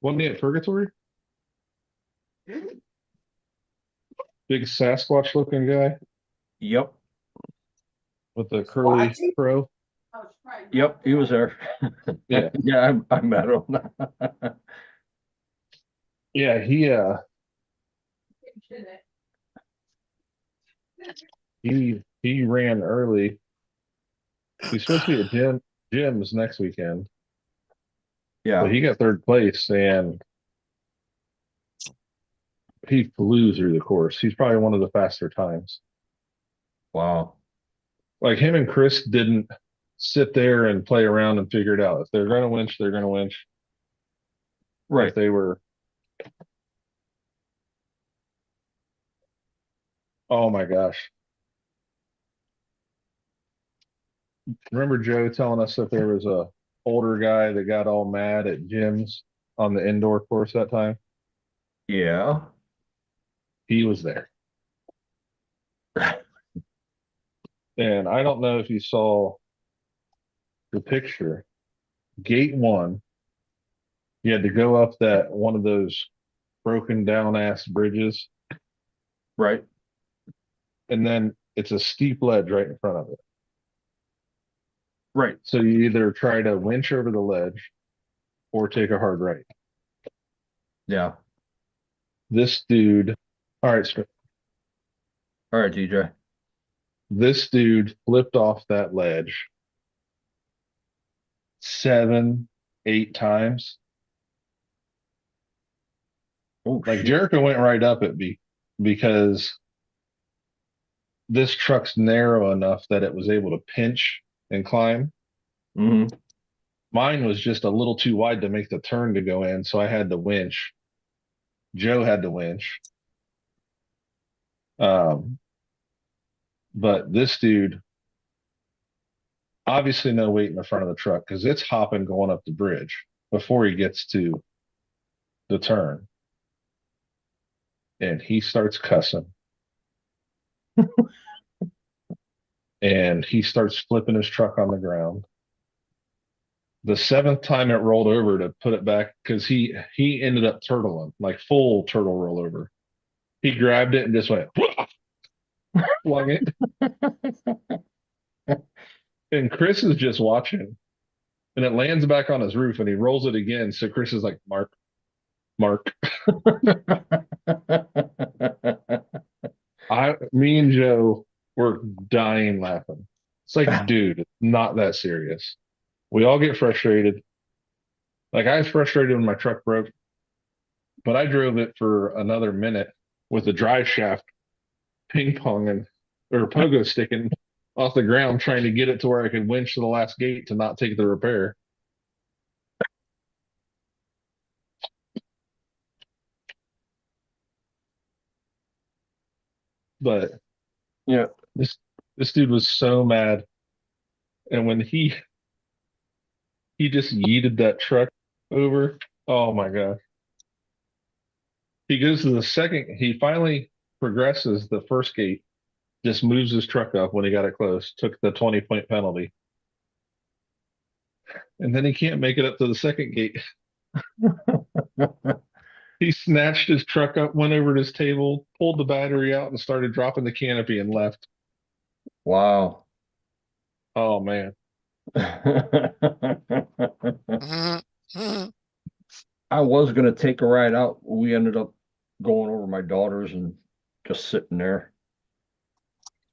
wasn't he at Purgatory? Big Sasquatch looking guy Yep. with the curly fro. Yep. He was there. Yeah. Yeah, I met him. Yeah, he ran early. He's supposed to be at Jim's next weekend. Yeah. But he got third place and he flew through the course. He's probably one of the faster times. Wow. Like him and Chris didn't sit there and play around and figure it out. If they're going to winch, they're going to winch. Right. If they were, oh my gosh. Remember Joe telling us that there was a older guy that got all mad at Jim's on the indoor course that time? Yeah. He was there. And I don't know if you saw the picture. Gate 1, you had to go up that one of those broken down ass bridges. Right. And then it's a steep ledge right in front of it. Right. So you either try to winch over the ledge or take a hard right. Yeah. This dude, all right, All right, DJ. this dude flipped off that ledge 7, 8 times. Oh, Like shit. Jericho went right up it because this truck's narrow enough that it was able to pinch and climb. Mm-hmm. Mine was just a little too wide to make the turn to go in, so I had to winch. Joe had to winch. But this dude, obviously no weight in the front of the truck because it's hopping going up the bridge before he gets to the turn. And he starts cussing. And he starts flipping his truck on the ground. The 7th time it rolled over to put it back, because he ended up turtling, like full turtle rollover. He grabbed it and just went, flung it. And Chris is just watching. And it lands back on his roof and he rolls it again. So Chris is like, Mark. Me and Joe were dying laughing. It's like, dude, it's not that serious. We all get frustrated. Like I was frustrated when my truck broke, but I drove it for another minute with the drive shaft ping ponging or pogo sticking off the ground, trying to get it to where I could winch to the last gate to not take the repair. But yeah, this dude was so mad, and when he just yeeted that truck over, oh my god. He goes to the second, he finally progresses the first gate, just moves his truck up when he got it close, took the 20-point penalty. And then he can't make it up to the second gate. He snatched his truck up, went over to his table, pulled the battery out, and started dropping the canopy and left. Wow. Oh man. I was gonna take a ride out. We ended up going over my daughter's and just sitting there.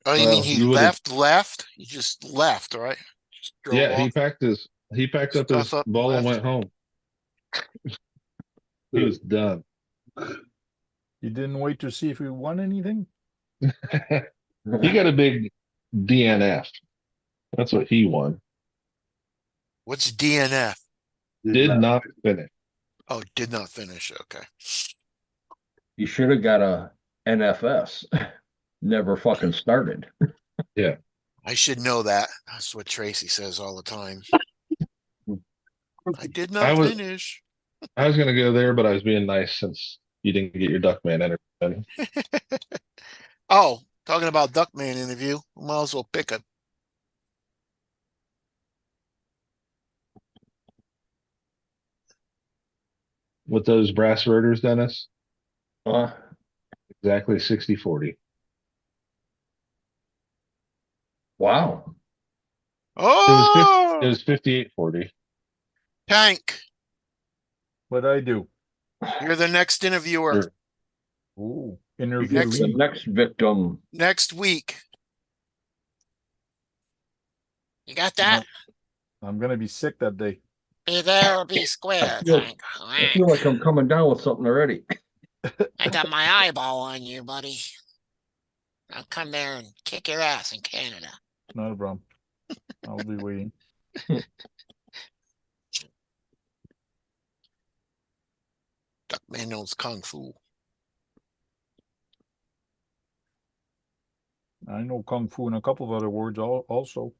Oh, you mean Well, he you would have. left? He just left, right? Just drove Yeah, off, he packed up stuff his up and ball and left. went home. He was done. You didn't wait to see if he won anything? He got a big DNF. That's what he won. What's DNF? Did not finish. Oh, did not finish. Okay. You should have got a NFS. Never fucking started. Yeah. I should know that. That's what Tracy says all the time. I did I not was finish. I was gonna go there, but I was being nice since you didn't get your Duckman interview. Oh, talking about Duckman interview. We might as well pick it. With those brass rotors, Dennis, Uh, exactly 60-40. wow. Oh, It was 58-40. Tank, What'd I do? you're the next interviewer. Sure. Ooh, You interview get the me. next victim. Next week. You got that? I'm gonna be sick that day. Be there or be square, feel- Tank. I feel like I'm coming down with something already. I got my eyeball on you, buddy. I'll come there and kick your ass in Canada. Not a problem. I'll be waiting. Duckman knows Kung Fu. I know Kung Fu and a couple of other words also.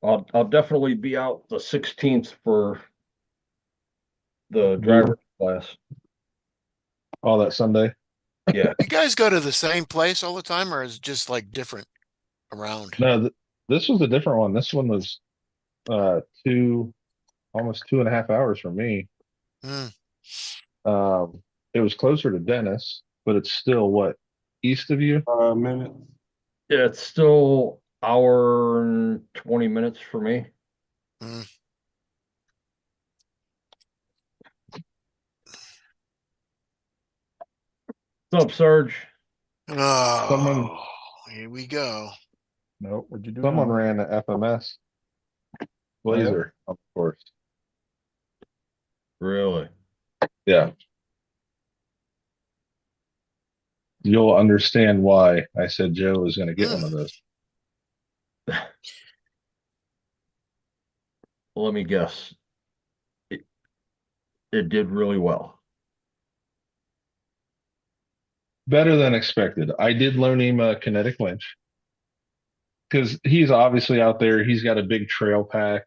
I'll definitely be out the 16th for the driver's class. All that Sunday. Yeah. You guys go to the same place all the time, or is it just like different around? No, this was a different one. This one was almost 2.5 hours from me. Mm. It was closer to Dennis, but it's still what, east of you? Minutes. Yeah, it's still hour and 20 minutes for me. Mm. What's up, Sarge? Oh, here we go. No, what'd you do Someone now? ran an FMS Blazer, of course. Really? Yeah. You'll understand why I said Joe was going to get one of those. Let me guess. It did really well. Better than expected. I did loan him a kinetic winch because he's obviously out there. He's got a big trail pack.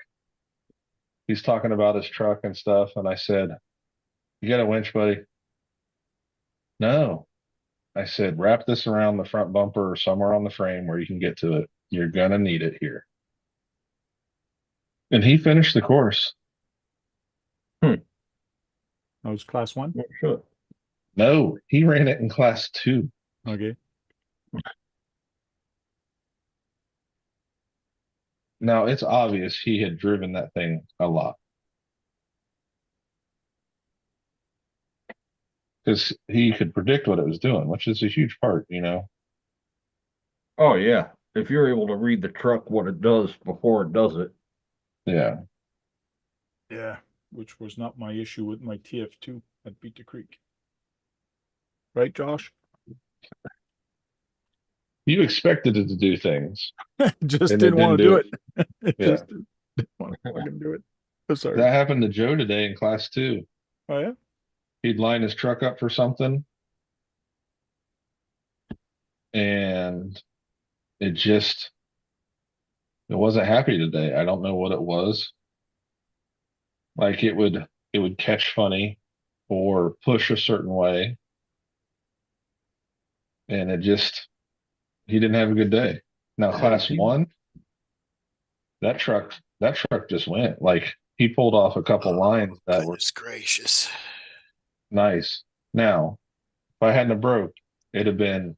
He's talking about his truck and stuff. And I said, "You got a winch, buddy?" No. I said, "Wrap this around the front bumper or somewhere on the frame where you can get to it. You're going to need it here." And he finished the course. That was class 1? Yeah, sure. No, he ran it in class 2. Okay. Now it's obvious he had driven that thing a lot. Because he could predict what it was doing, which is a huge part, you know. Oh, yeah. If you're able to read the truck, what it does before it does it. Yeah. Yeah, which was not my issue with my TF2 at Beat the Creek. Right, Josh? You expected it to do things. Just and didn't want to do it. Yeah. Just didn't want to fucking do it. Oh, sorry. That happened to Joe today in class 2. Oh, yeah? He'd line his truck up for something. And it wasn't happy today. I don't know what it was. Like it would catch funny or push a certain way. And he didn't have a good day. Now, class 1, that truck just went. Like he pulled off a couple lines that were Goodness gracious. nice. Now, if I hadn't have broke, it'd have been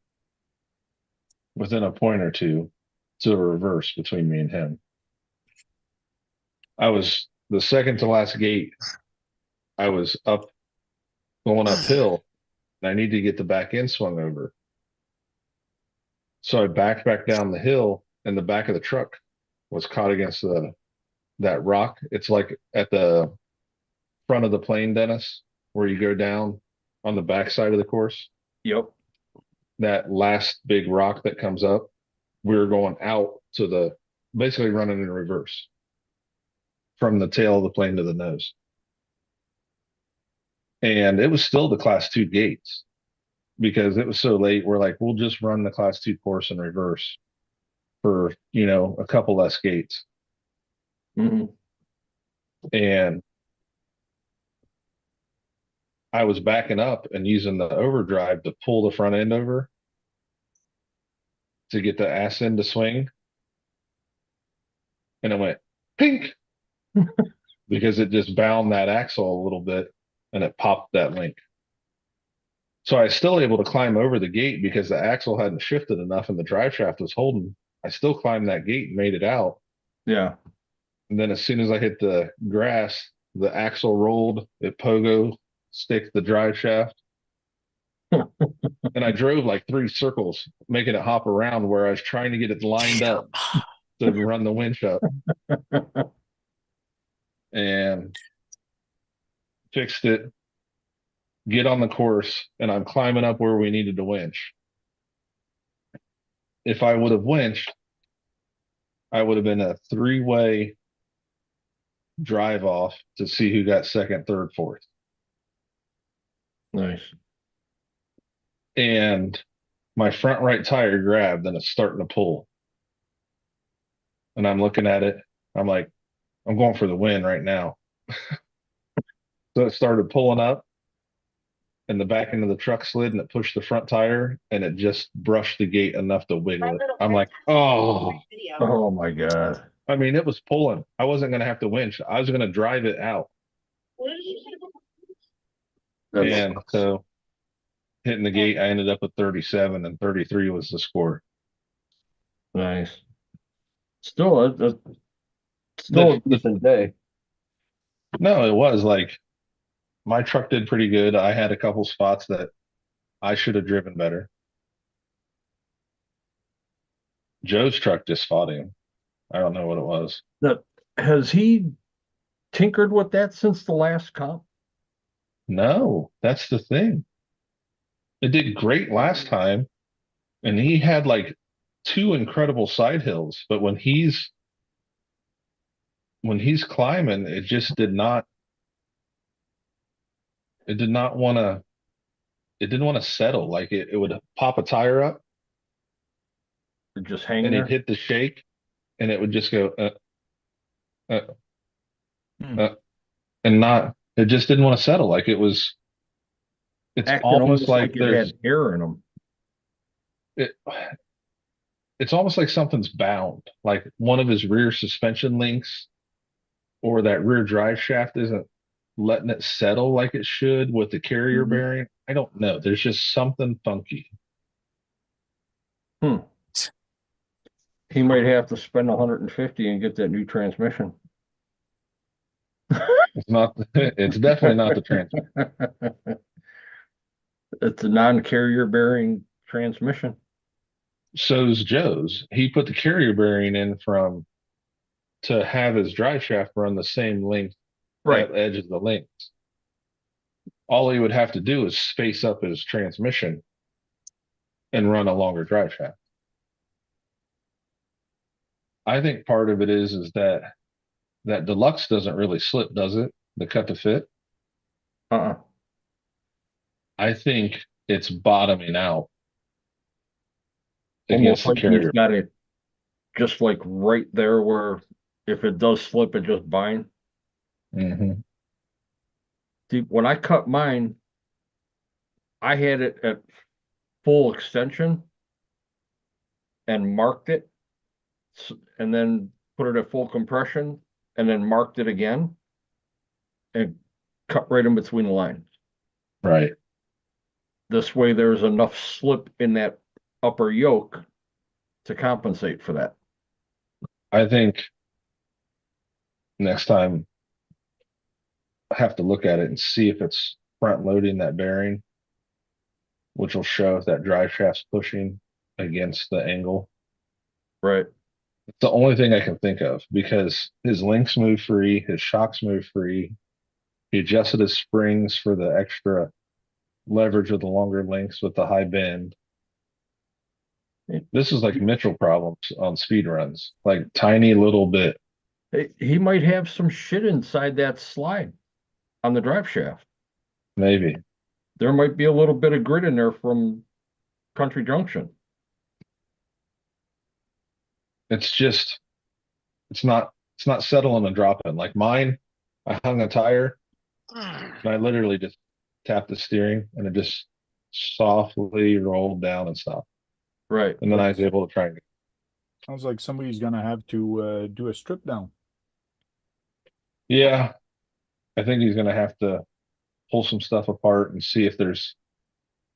within a point or two to a reverse between me and him. I was the second to last gate. I was up going uphill and I needed to get the back end swung over. So I backed back down the hill and the back of the truck was caught against that rock. It's like at the front of the plane, Dennis, where you go down on the back side of the course. Yep. That last big rock that comes up, we were going out to the basically running in reverse from the tail of the plane to the nose. And it was still the class 2 gates because it was so late. We're like, we'll just run the class 2 course in reverse for, a couple less gates. Mm-hmm. And I was backing up and using the overdrive to pull the front end over to get the ass end to swing. And it went pink because it just bound that axle a little bit and it popped that link. So I was still able to climb over the gate because the axle hadn't shifted enough and the drive shaft was holding. I still climbed that gate and made it out. Yeah. And then as soon as I hit the grass, the axle rolled, it pogo sticked the drive shaft. And I drove like 3 circles, making it hop around where I was trying to get it lined up to run the winch up. And fixed it, get on the course, and I'm climbing up where we needed to winch. If I would have winched, I would have been a 3-way drive off to see who got second, third, fourth. Nice. And my front right tire grabbed and it's starting to pull. And I'm looking at it. I'm like, I'm going for the win right now. So it started pulling up and the back end of the truck slid and it pushed the front tire and it just brushed the gate enough to wiggle it. I'm like, oh my God. I mean, it was pulling. I wasn't going to have to winch. I was going to drive it out. And so hitting the gate, I ended up with 37 and 33 was the score. Nice. Still a decent day. No, it was like my truck did pretty good. I had a couple spots that I should have driven better. Joe's truck just fought him. I don't know what it was. Has he tinkered with that since the last comp? No, that's the thing. It did great last time, and he had like 2 incredible side hills, but when he's climbing, it just did not want to it didn't want to settle. Like it would pop a tire up Or just hang and there? he'd hit the shake and it would just go and not it just didn't want to settle. Like it's Acting almost like it there's had air in them. it's almost like something's bound, like one of his rear suspension links or that rear drive shaft isn't letting it settle like it should with the carrier bearing. I don't know. There's just something funky. He might have to spend 150 and get that new transmission. It's not. It's definitely not the transmission. It's a non-carrier bearing transmission. So's Joe's. He put the carrier bearing in to have his drive shaft run the same length, Right. at edge of the links. All he would have to do is space up his transmission and run a longer drive shaft. I think part of it is that deluxe doesn't really slip, does it? The cut to fit. I think it's bottoming out against Almost the like carrier. he's got it just like right there where if it does slip, it just bind. See, when I cut mine, I had it at full extension and marked it. And then put it at full compression, and then marked it again and cut right in between the lines. Right. This way there's enough slip in that upper yoke to compensate for that. I think next time I have to look at it and see if it's front loading that bearing, which will show if that drive shaft's pushing against the angle. Right. It's the only thing I can think of because his links move free, his shocks move free. He adjusted his springs for the extra leverage of the longer links with the high bend. This is like Mitchell problems on speed runs, like tiny little bit. He might have some shit inside that slide on the drive shaft. Maybe. There might be a little bit of grit in there from Country Junction. It's just, it's not settling and dropping. Like mine, I hung a tire and I literally just tapped the steering and it just softly rolled down and stopped. Right. And then I was able to try and Sounds like somebody's gonna have to do a strip down. yeah, I think he's gonna have to pull some stuff apart and see if there's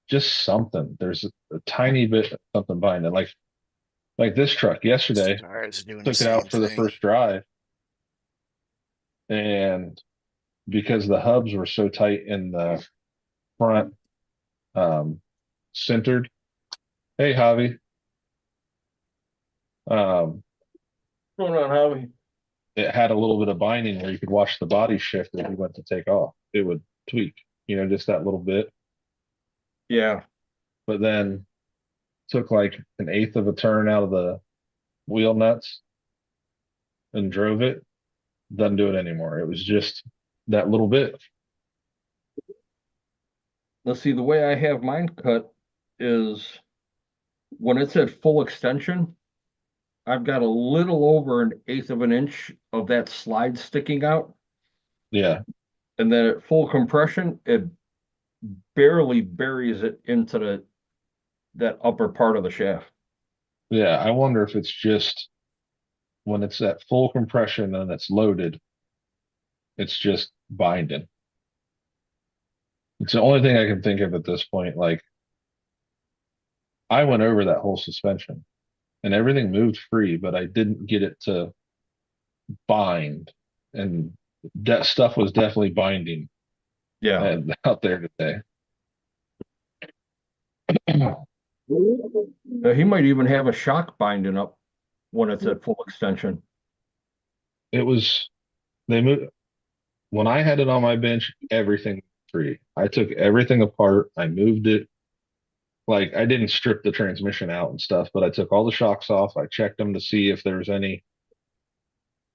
just something. There's a tiny bit of something behind it. Like this truck yesterday, Tires doing took the it out same for the thing. first drive. And because the hubs were so tight in the front, centered. Hey, Javi. What's going on, Howie? It had a little bit of binding where you could watch the body shift as you went to take off. It would tweak, just that little bit. Yeah. But then took like an eighth of a turn out of the wheel nuts and drove it. Doesn't do it anymore. It was just that little bit. Let's see, the way I have mine cut is when it's at full extension, I've got a little over an eighth of an inch of that slide sticking out. Yeah. And then at full compression, it barely buries it into that upper part of the shaft. Yeah. I wonder if it's just when it's at full compression and it's loaded, it's just binding. It's the only thing I can think of at this point. Like I went over that whole suspension and everything moved free, but I didn't get it to bind. And that stuff was definitely binding. Yeah. And out there today. He might even have a shock binding up when it's at full extension. It was, they moved, when I had it on my bench, everything free. I took everything apart. I moved it. Like I didn't strip the transmission out and stuff, but I took all the shocks off. I checked them to see if there was any.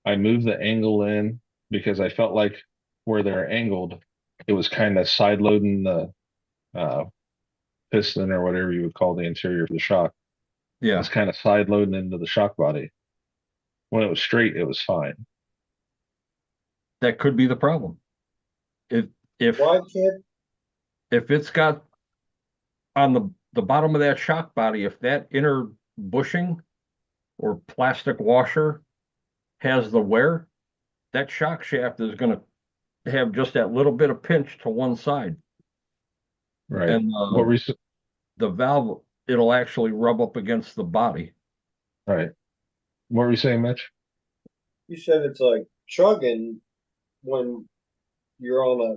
I moved the angle in because I felt like where they're angled, it was kind of side loading the piston or whatever you would call the interior of the shock. Yeah. It's kind of side loading into the shock body. When it was straight, it was fine. That could be the problem. If Why can't if it's got on the bottom of that shock body, if that inner bushing or plastic washer has the wear, that shock shaft is going to have just that little bit of pinch to one side. Right. And what were you, the valve, it'll actually rub up against the body. right. What were you saying, Mitch? you said it's like chugging when you're on a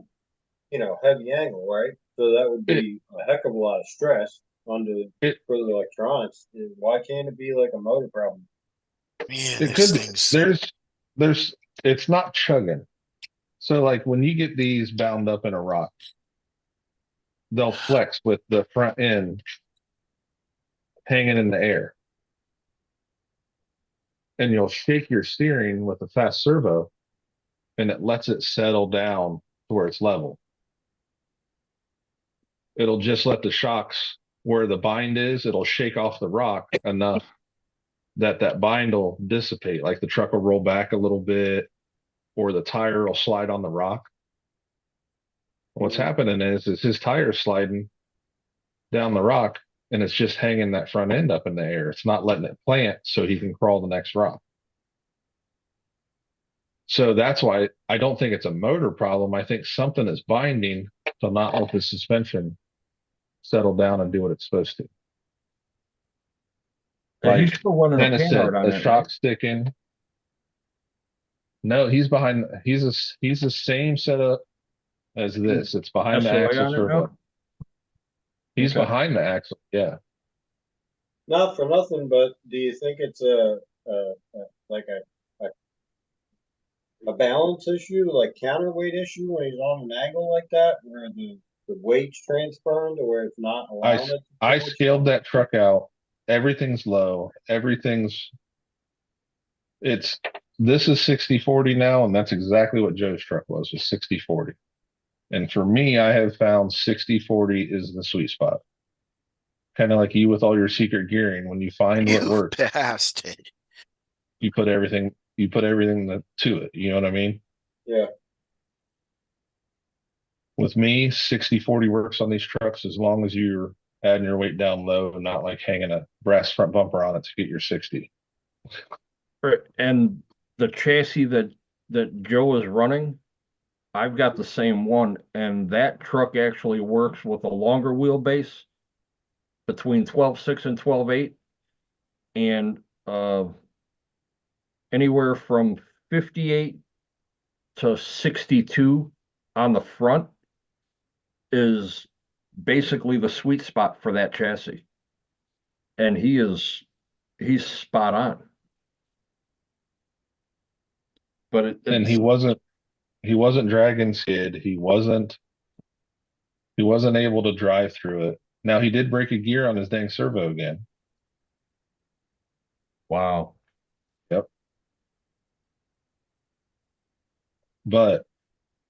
heavy angle, right? So that would be a heck of a lot of stress for the electronics. Why can't it be like a motor problem? Man, It could be. There's it's not chugging. So like when you get these bound up in a rock, they'll flex with the front end hanging in the air. And you'll shake your steering with a fast servo and it lets it settle down to where it's level. It'll just let the shocks where the bind is, it'll shake off the rock enough that bind will dissipate. Like the truck will roll back a little bit or the tire will slide on the rock. What's happening is his tire sliding down the rock and it's just hanging that front end up in the air. It's not letting it plant so he can crawl the next rock. So that's why I don't think it's a motor problem. I think something is binding to not let the suspension settle down and do what it's supposed to. And he's Like still running a Dennis said, Panhard on the that, right? shock sticking. No, he's behind. He's the same setup as this. It's behind the SOA axle on it servo. now? He's Okay. behind the axle. Yeah. Not for nothing, but do you think it's like a balance issue, like counterweight issue when he's on an angle like that, where the weight's transferring to where it's not allowing it to I pull scaled that truck out. Everything's low. It's this is 60/40 now, and that's exactly what Joe's truck was 60/40. And for me, I have found 60/40 is the sweet spot. Kind of like you with all your secret gearing. When you find what You works, bastard. you put everything to it. You know what I mean? Yeah. With me, 60/40 works on these trucks as long as you're adding your weight down low and not like hanging a brass front bumper on it to get your 60. Right. And the chassis that Joe is running, I've got the same one, and that truck actually works with a longer wheelbase between 12.6 and 12.8, and anywhere from 58 to 62 on the front is basically the sweet spot for that chassis. And he's spot on. But And he wasn't dragging skid. He wasn't able to drive through it. Now he did break a gear on his dang servo again. Wow. Yep. But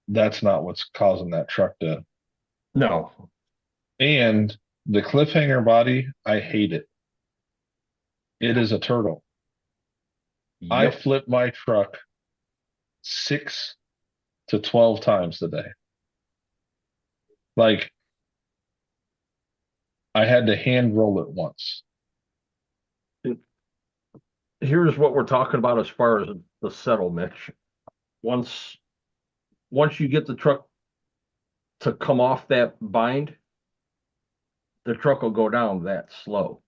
that's not what's causing that truck to. No. And the cliffhanger body, I hate it. It is a turtle. I Yep. flipped my truck 6 to 12 times today. Like I had to hand roll it once. Here's what we're talking about as far as the settle, Mitch. Once you get the truck to come off that bind, the truck will go down that slow.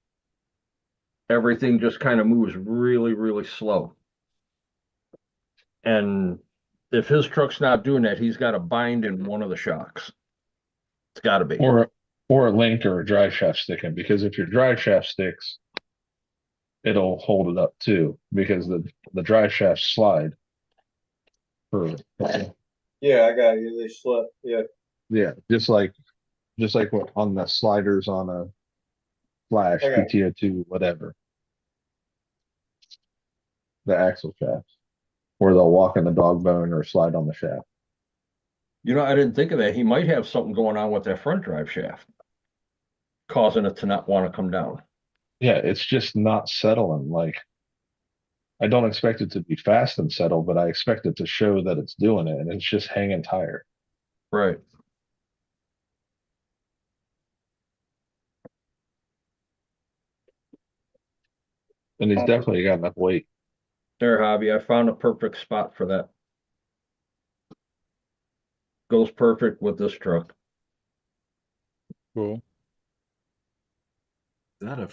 Everything just kind of moves really, really slow. And if his truck's not doing that, he's got a bind in one of the shocks. It's got to be. Or a link or a drive shaft sticking, because if your drive shaft sticks, it'll hold it up too, because the drive shafts slide. Yeah, I got you. They slip. Yeah. Yeah, just like what on the sliders on a Flash, Okay. PTO2, whatever. The axle shafts, where they'll walk in the dog bone or slide on the shaft. You know, I didn't think of that. He might have something going on with that front drive shaft, causing it to not want to come down. Yeah, it's just not settling. Like I don't expect it to be fast and settle, but I expect it to show that it's doing it, and it's just hanging tired. Right. And he's definitely got enough weight. There, Hobby. I found a perfect spot for that. Goes perfect with this truck. Cool. Is that a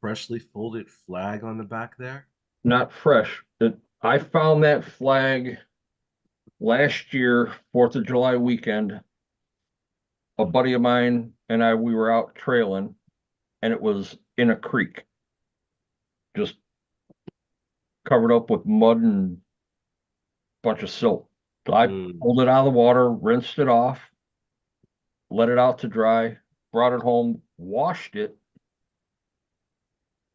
freshly folded flag on the back there? Not fresh. I found that flag last year, 4th of July weekend. A buddy of mine and we were out trailing, and it was in a creek, just covered up with mud and a bunch of silt. So I pulled it out of the water, rinsed it off, let it out to dry, brought it home, washed it,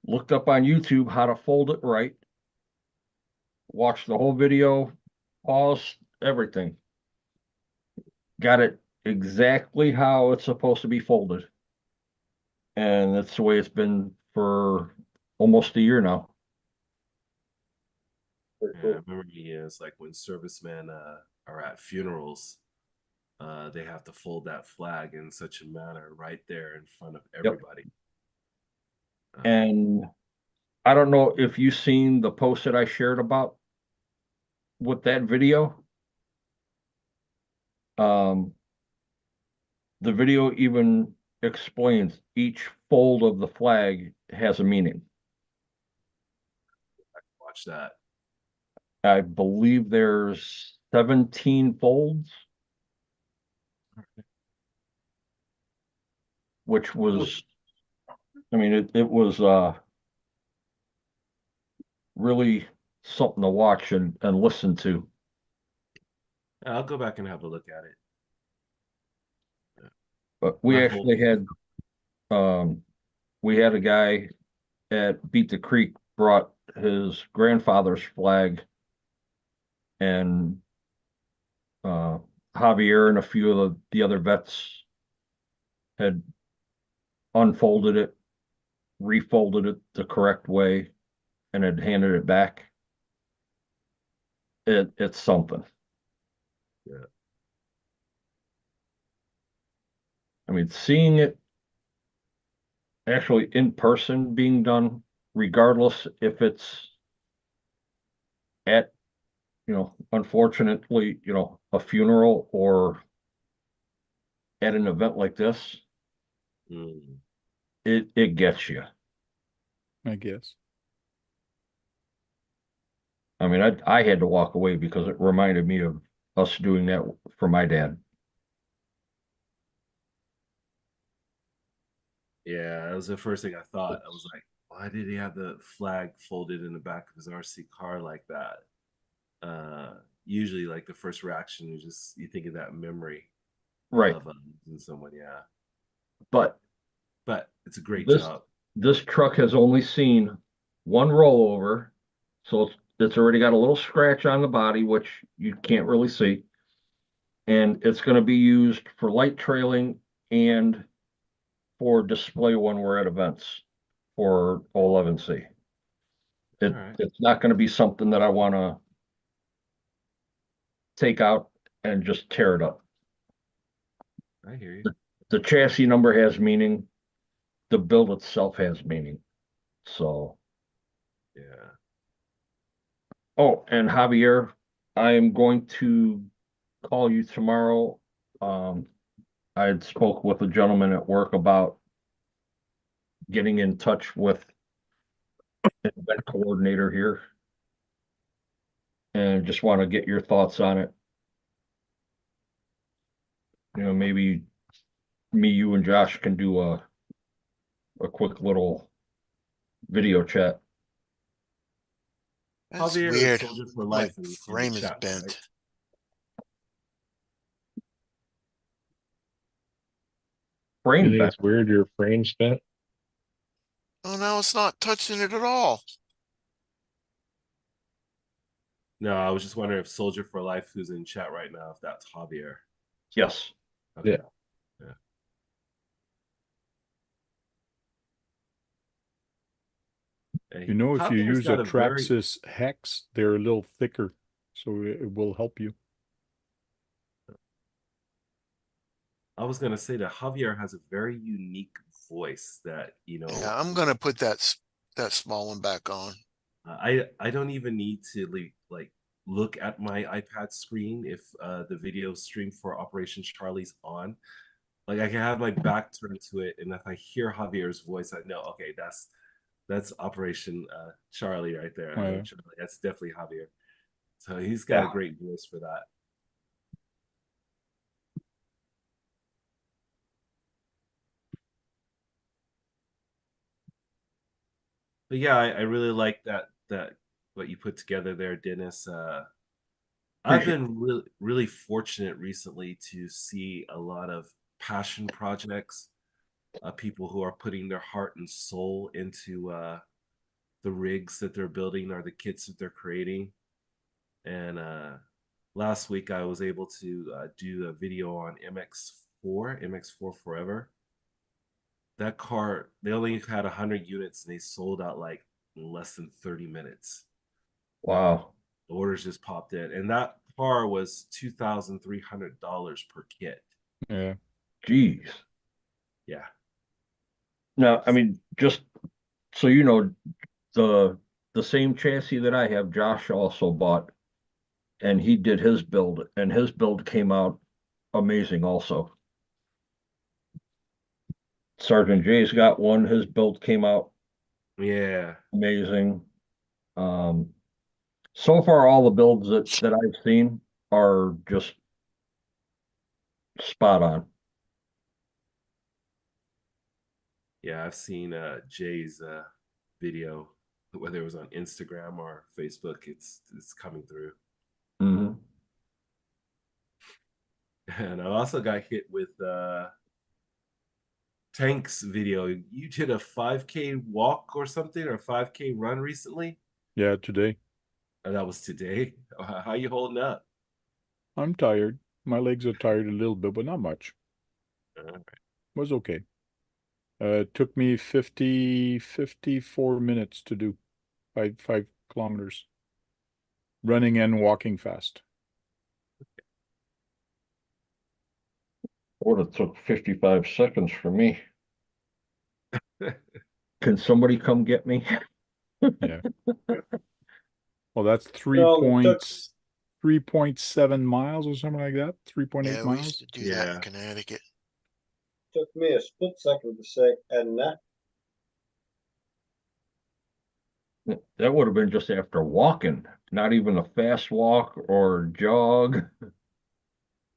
looked up on YouTube how to fold it right, watched the whole video, paused everything. Got it exactly how it's supposed to be folded. And that's the way it's been for almost a year now. Yeah, I remember it's like when servicemen are at funerals, they have to fold that flag in such a manner right there in front of everybody. And I don't know if you've seen the post that I shared about with that video, the video even explains each fold of the flag has a meaning. Watch that. I believe there's 17 folds, which was, I mean, it was really something to watch and listen to. I'll go back and have a look at it. But we Not actually had we had a guy at Beat the Creek brought his grandfather's flag, and Javier and a few of the other vets had unfolded it, refolded it the correct way, and had handed it back. It's something. Yeah. I mean, seeing it actually in person being done, regardless if it's at, unfortunately, a funeral or at an event like this, it gets you. I guess. I mean, I had to walk away because it reminded me of us doing that for my dad. Yeah, that was the first thing I thought. I was like, why did he have the flag folded in the back of his RC car like that? Usually, like the first reaction is you think of that memory Right. of losing someone. Yeah, But it's a great this job. this truck has only seen one rollover, so it's already got a little scratch on the body, which you can't really see. And it's going to be used for light trailing and for display when we're at events for 11C. Right. It's not going to be something that I want to take out and just tear it up. I hear you. The chassis number has meaning. The build itself has meaning. So, yeah. Oh, and Javier, I am going to call you tomorrow. I had spoke with a gentleman at work about getting in touch with an event coordinator here, and just want to get your thoughts on it. Maybe me, you, and Josh can do a quick little video chat. That's Javier is weird. Soldier for My Life in the frame is chat, bent. right? You Frame think back. it's weird your frame spent? Oh, no, it's not touching it at all. No, I was just wondering if Soldier for Life, who's in chat right now, if that's Javier. Yes. Okay. Yeah. Yeah. You know, if you Javier's use a got very Traxxas hex, they're a little thicker, so it will help you. I was gonna say that Javier has a very unique voice that Yeah, I'm gonna put that small one back on. I don't even need to like look at my iPad screen if the video stream for Operation Charlie's on. Like I can have my back turned to it, and if I hear Javier's voice, I know okay, that's Operation Charlie right there. I know Charlie. That's definitely Javier. So he's got a great voice for that. But yeah, I really like that what you put together there, Dennis. I've been really fortunate recently to see a lot of passion projects, people who are putting their heart and soul into the rigs that they're building or the kits that they're creating. And last week I was able to do a video on MX4 Forever. That car, they only had 100 units and they sold out like in less than 30 minutes. Wow. The orders just popped in, and that car was $2,300 per kit. Yeah. Jeez. Yeah. Now, I mean, just so you know, the same chassis that I have, Josh also bought and he did his build, and his build came out amazing also. Sergeant Jay's got one. His build came out Yeah. amazing. So far, all the builds that I've seen are just spot on. Yeah, I've seen Jay's video, whether it was on Instagram or Facebook, it's coming through. Mhm. And I also got hit with Tank's video. You did a 5K walk or something, or a 5K run recently? Yeah, today. And that was today. How you holding up? I'm tired. My legs are tired a little bit, but not much. Was okay. It took me 54 minutes to do 5 kilometers. Running and walking fast. Would have took 55 seconds for me. Can somebody come get me? Yeah. Well, that's No, it took 3.7 miles or something like that. 3.8 Yeah, we used miles. to do that in Connecticut. took me a split second to say, and that That would have been just after walking, not even a fast walk or jog.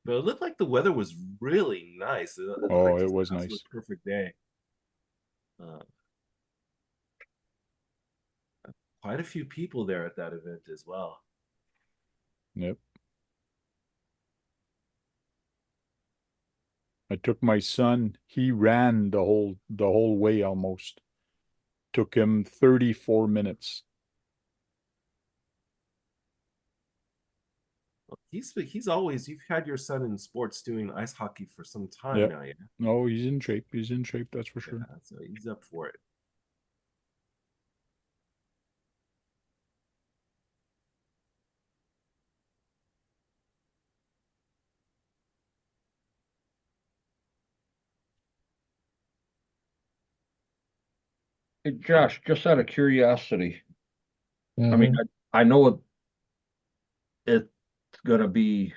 But it looked like the weather was really nice. It looked Oh, like it just was an absolute nice. perfect day. Quite a few people there at that event as well. Yep. I took my son. He ran the whole way almost. Took him 34 minutes. He's always, you've had your son in sports doing ice hockey for some time Yeah. now, yeah. No, he's in shape. He's in shape, that's for sure. Yeah, so he's up for it. Hey, Josh, just out of curiosity, I Mm-hmm. mean, I know it's gonna be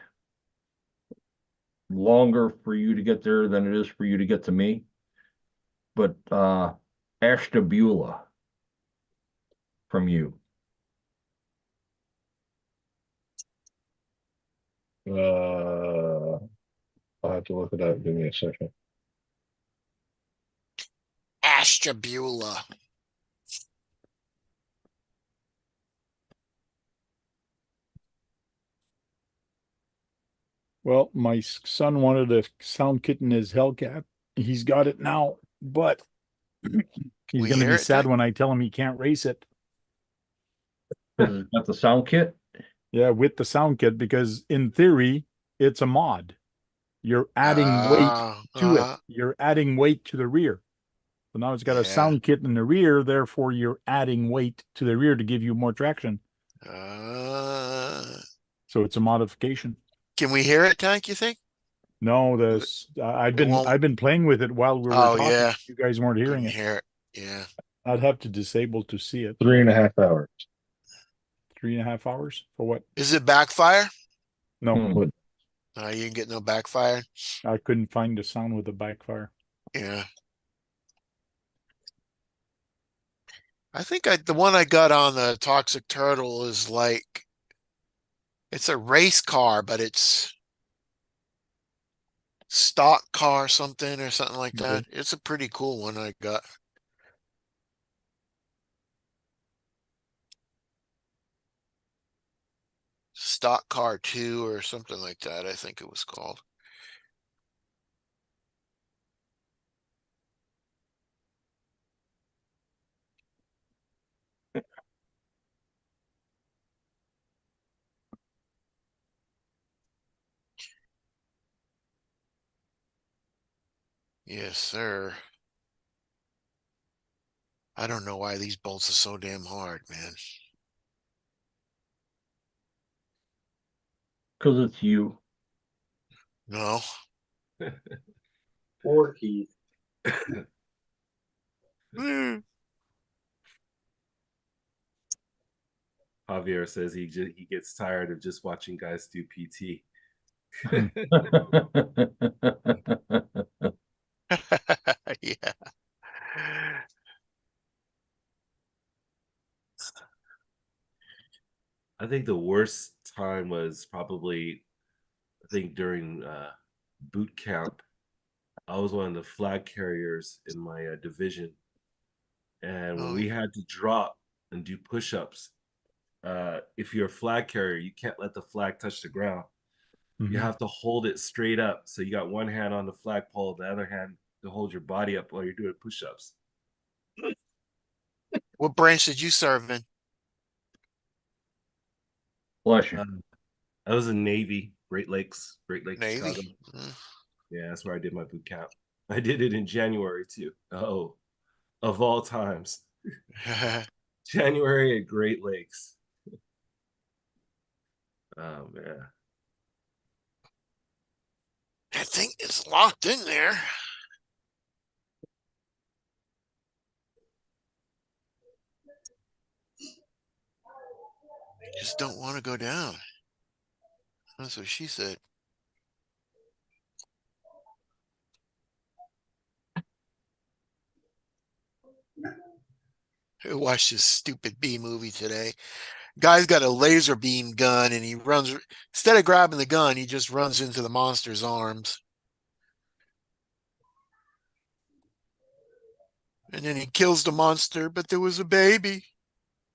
longer for you to get there than it is for you to get to me, but Ashtabula from you. I'll have to look it up. Give me a second. Ashtabula. Well, my son wanted a sound kit in his Hellcat. He's got it now, but he's We going to hear be it, sad Dick? when I tell him he can't race it. Because it's got the sound kit. Yeah, with the sound kit, because in theory, it's a mod. You're adding weight to it. You're adding weight to the rear. So now it's got a Yeah. sound kit in the rear, therefore you're adding weight to the rear to give you more traction. So it's a modification. Can we hear it, Tank, you think? No, this I've won't. been playing with it while we were Oh, talking. yeah. You guys weren't hearing Couldn't it. hear it. Yeah. I'd have to disable to see it. 3.5 hours. 3.5 hours for what? Is it backfire? No, Hmm. You didn't get no backfire? I couldn't find the sound with the backfire. Yeah. I think the one I got on the Toxic Turtle is like, it's a race car, but it's stock car something or something like that. Okay. It's a pretty cool one I got. Stock Car 2 or something like that, I think it was called. Yes, sir. I don't know why these bolts are so damn hard, man. Because it's you. No. Poor Keith. Javier says he gets tired of just watching guys do PT. Yeah. I think the worst time was probably, I think during boot camp. I was one of the flag carriers in my division, and when Oh, we had to drop and do push-ups, if you're a flag carrier, you can't let the flag touch the ground. You have to hold it straight up. So you got one hand on the flagpole, the other hand to hold your body up while you're doing push-ups. what branch did you serve in? Bless you. I was in Navy, Great Lakes, Navy. Chicago. Yeah, that's where I did my boot camp. I did it in January too. Oh, of all times. January at Great Lakes. Oh man. I think it's locked in there. I just don't want to go down. That's what she said. I watched this stupid B movie today. Guy's got a laser beam gun and he runs, instead of grabbing the gun, he just runs into the monster's arms. And then he kills the monster, but there was a baby.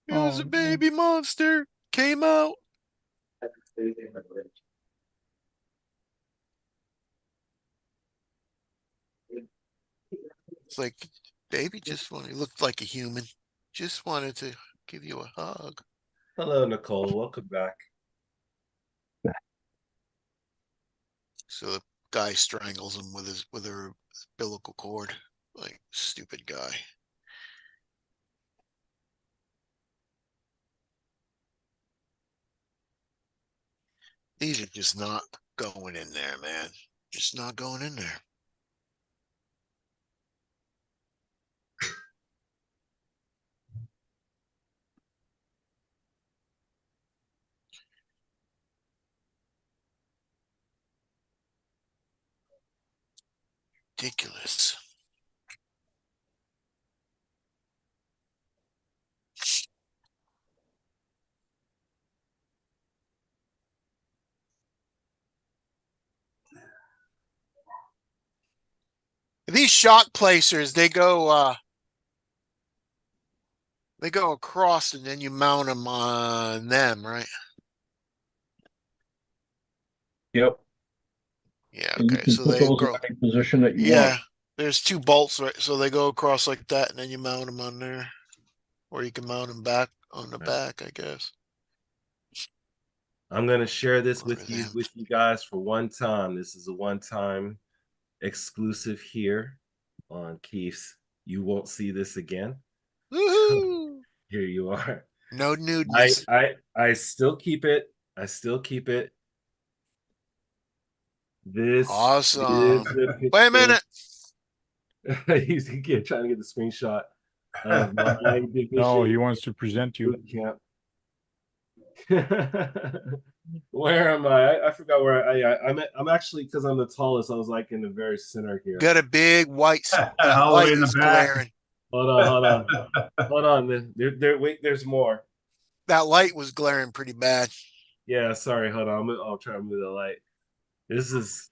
It was a baby monster. Came out. It's like, baby just wanted, looked like a human. Just wanted to give you a hug. Hello, Nicole. Welcome back. So the guy strangles him with her umbilical cord. Like, stupid guy. These are just not going in there, man. Just not going in there. Ridiculous. These shock placers, they go across and then you mount them on them, right? Yep. Yeah, And you okay. can So put they those in go, any position that you yeah, want. there's two bolts, right? So they go across like that and then you mount them on there. Or you can mount them back on the back, I guess. I'm gonna share this Or with them. you guys for one time. This is a one-time exclusive here on Keith's. You won't see this again. Woohoo! Here you are. No nudeness. I still keep it. I still keep it. This is Awesome. the Wait a picture. minute. He's trying to get the screenshot of my division. No, he wants to present you. Boot camp. Where am I? I forgot where I'm actually, because I'm the tallest, I was like in the very center here. Got a big white All the light way in the is back. glaring. Hold on. Wait, there's more. That light was glaring pretty bad. Yeah, sorry, hold on. I'll try to move the light. This is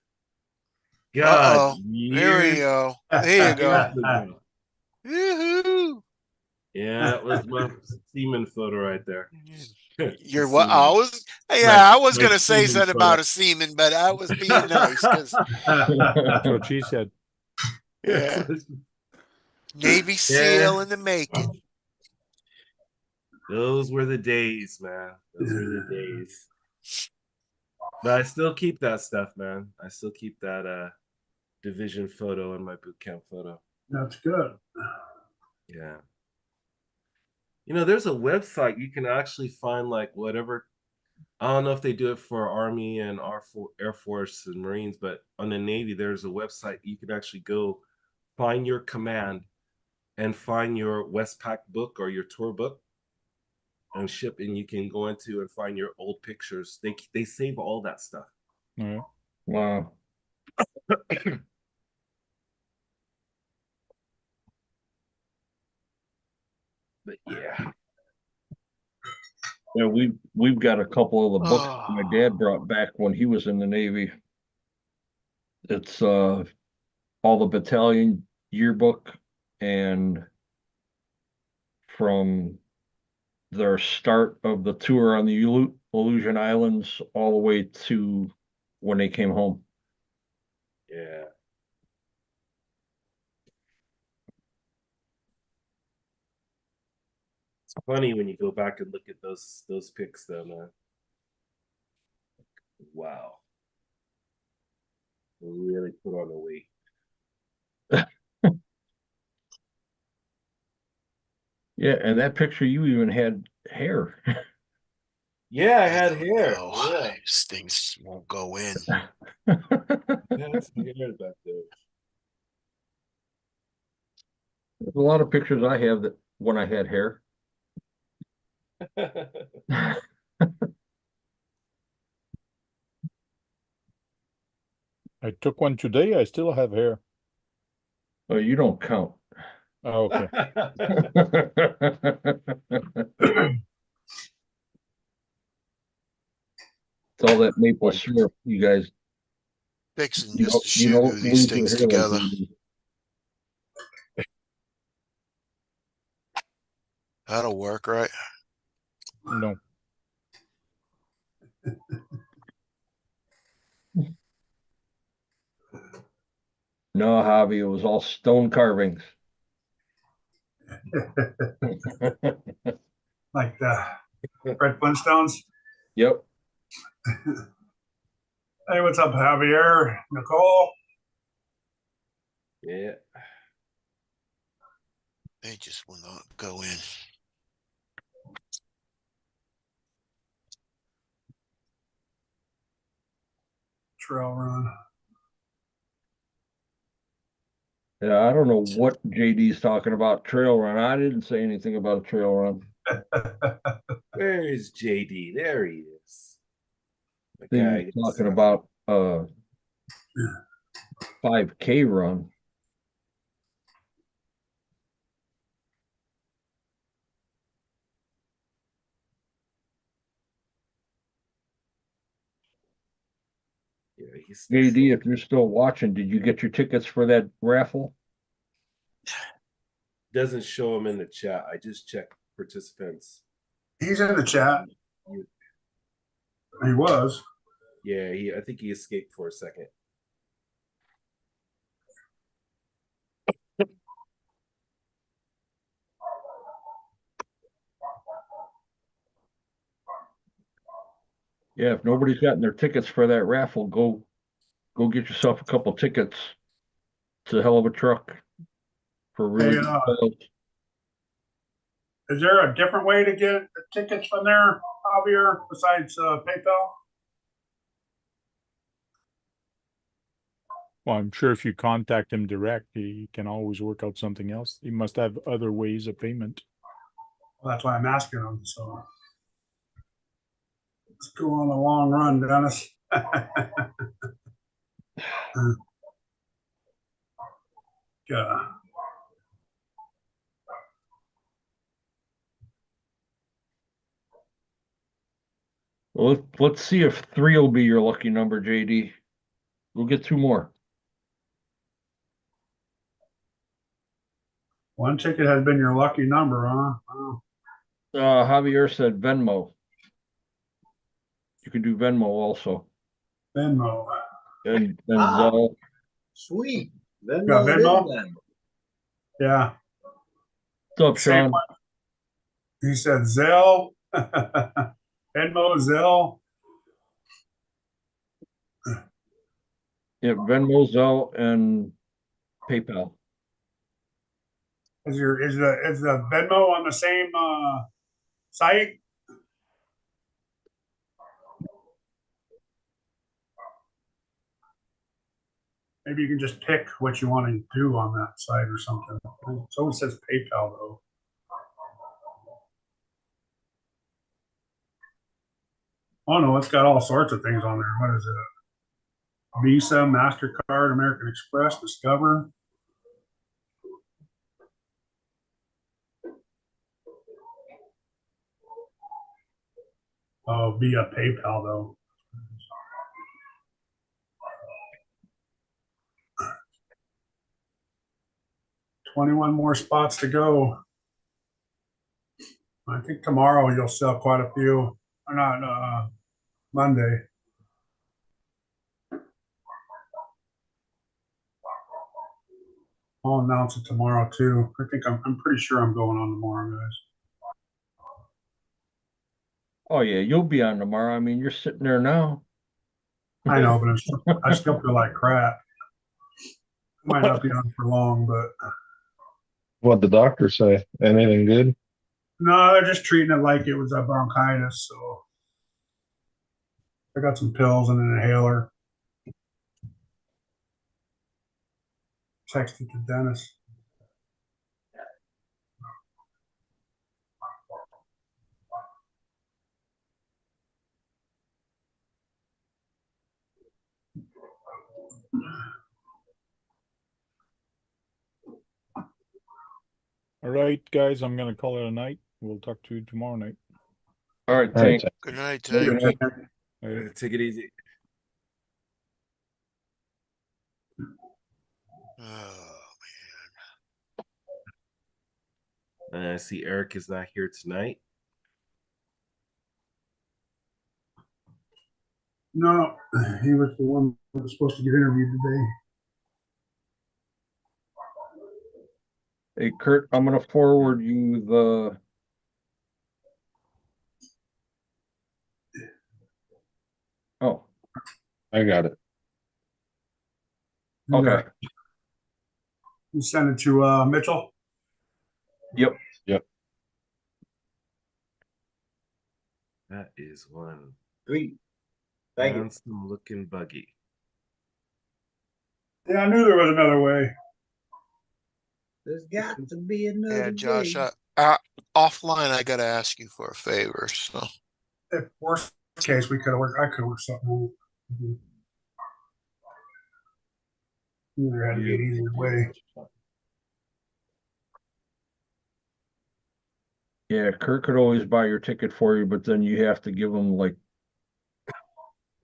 God, Uh-oh. There we years go. There you go. ago. Woohoo! Yeah, it was my semen photo right there. You're what? I was, I was gonna say something about a semen, but I was being nice because That's what she said. yeah, Navy SEAL in the making. Those were the days, man. Those were the days. But I still keep that stuff, man. I still keep that division photo and my boot camp photo. That's good. Yeah. You know, there's a website you can actually find like whatever. I don't know if they do it for Army and Air Force and Marines, but on the Navy, there's a website you can actually go find your command and find your Westpac book or your tour book. and ship, and you can go into and find your old pictures. They save all that stuff. Yeah. Wow. But yeah. Yeah, we've got a couple of the books Oh. my dad brought back when he was in the Navy. It's all the battalion yearbook and from their start of the tour on the Aleutian Islands all the way to when they came home. Yeah. It's funny when you go back and look at those pics though, man. Wow. Really put on the weight. Yeah, and that picture you even had hair. Yeah, I had hair. No, Yeah. these things won't go in. Yeah, it's hair back there. There's a lot of pictures I have that when I had hair. I took one today. I still have hair. Oh, you don't count. Oh, okay. It's all that maple syrup, you guys. Fixing You just don't, to you shoot don't these lose your things hair like together. we do. That'll work, right? No. No, Javi, it was all stone carvings. Like the Red Flintstones. Yep. Hey, what's up, Javier? Nicole? Yeah. They just will not go in. Trail run. Yeah, I don't know what JD's talking about trail run. I didn't say anything about a trail run. Where is JD? There he is. The Thing guy was talking about 5K run. Yeah, he's JD, if you're still watching, did you get your tickets for that raffle? doesn't show him in the chat. I just checked participants. He's in the chat. He was. Yeah, I think he escaped for a second. Yeah, if nobody's gotten their tickets for that raffle, go get yourself a couple tickets. It's a hell of a truck for really Hey, good sales. is there a different way to get the tickets from there, Javier, besides PayPal? Well, I'm sure if you contact him direct, he can always work out something else. He must have other ways of payment. Well, that's why I'm asking him. So let's go on the long run, Dennis. Yeah. Well, let's see if 3 will be your lucky number, JD. We'll get 2 more. One ticket has been your lucky number, huh? Oh. Javier said Venmo. You can do Venmo also. Venmo. And Zelle. Sweet. Got Venmo it is Venmo? then. What's Yeah. up, Same Sean? one. He said Zelle. Venmo, Zelle. Yeah, Venmo, Zelle, and PayPal. Is the Venmo on the same site? Maybe you can just pick what you want to do on that site or something. So it says PayPal though. Oh no, it's got all sorts of things on there. What is it? Visa, MasterCard, American Express, Discover. Oh, via PayPal though. 21 more spots to go. I think tomorrow you'll sell quite a few. Or not, Monday. I'll announce it tomorrow too. I'm pretty sure I'm going on tomorrow, guys. Oh yeah, you'll be on tomorrow. I mean, you're sitting there now. I know, but I still feel like crap. Might not be on for long, but What'd the doctor say? Anything good? no, they're just treating it like it was a bronchitis. So I got some pills and an inhaler. Texted to Dennis. All right, guys, I'm gonna call it a night. We'll talk to you tomorrow night. All right, All right, Tank. Good night, Good Tank. night. Later. Take it easy. Oh, And I see Eric is not here tonight. No, he was the one that was supposed to get interviewed today. Hey, Kurt, I'm gonna forward you the. Oh, I got it. okay. You send it to Mitchell. Yep. That is one Sweet. Thank you. handsome looking buggy. Yeah, I knew there was another way. There's got to be another yeah, Josh. way. Offline, I gotta ask you for a favor. So If worst case, we could have worked. I could have worked something out. There had to be an easier way. Yeah, Kurt could always buy your ticket for you, but then you have to give him like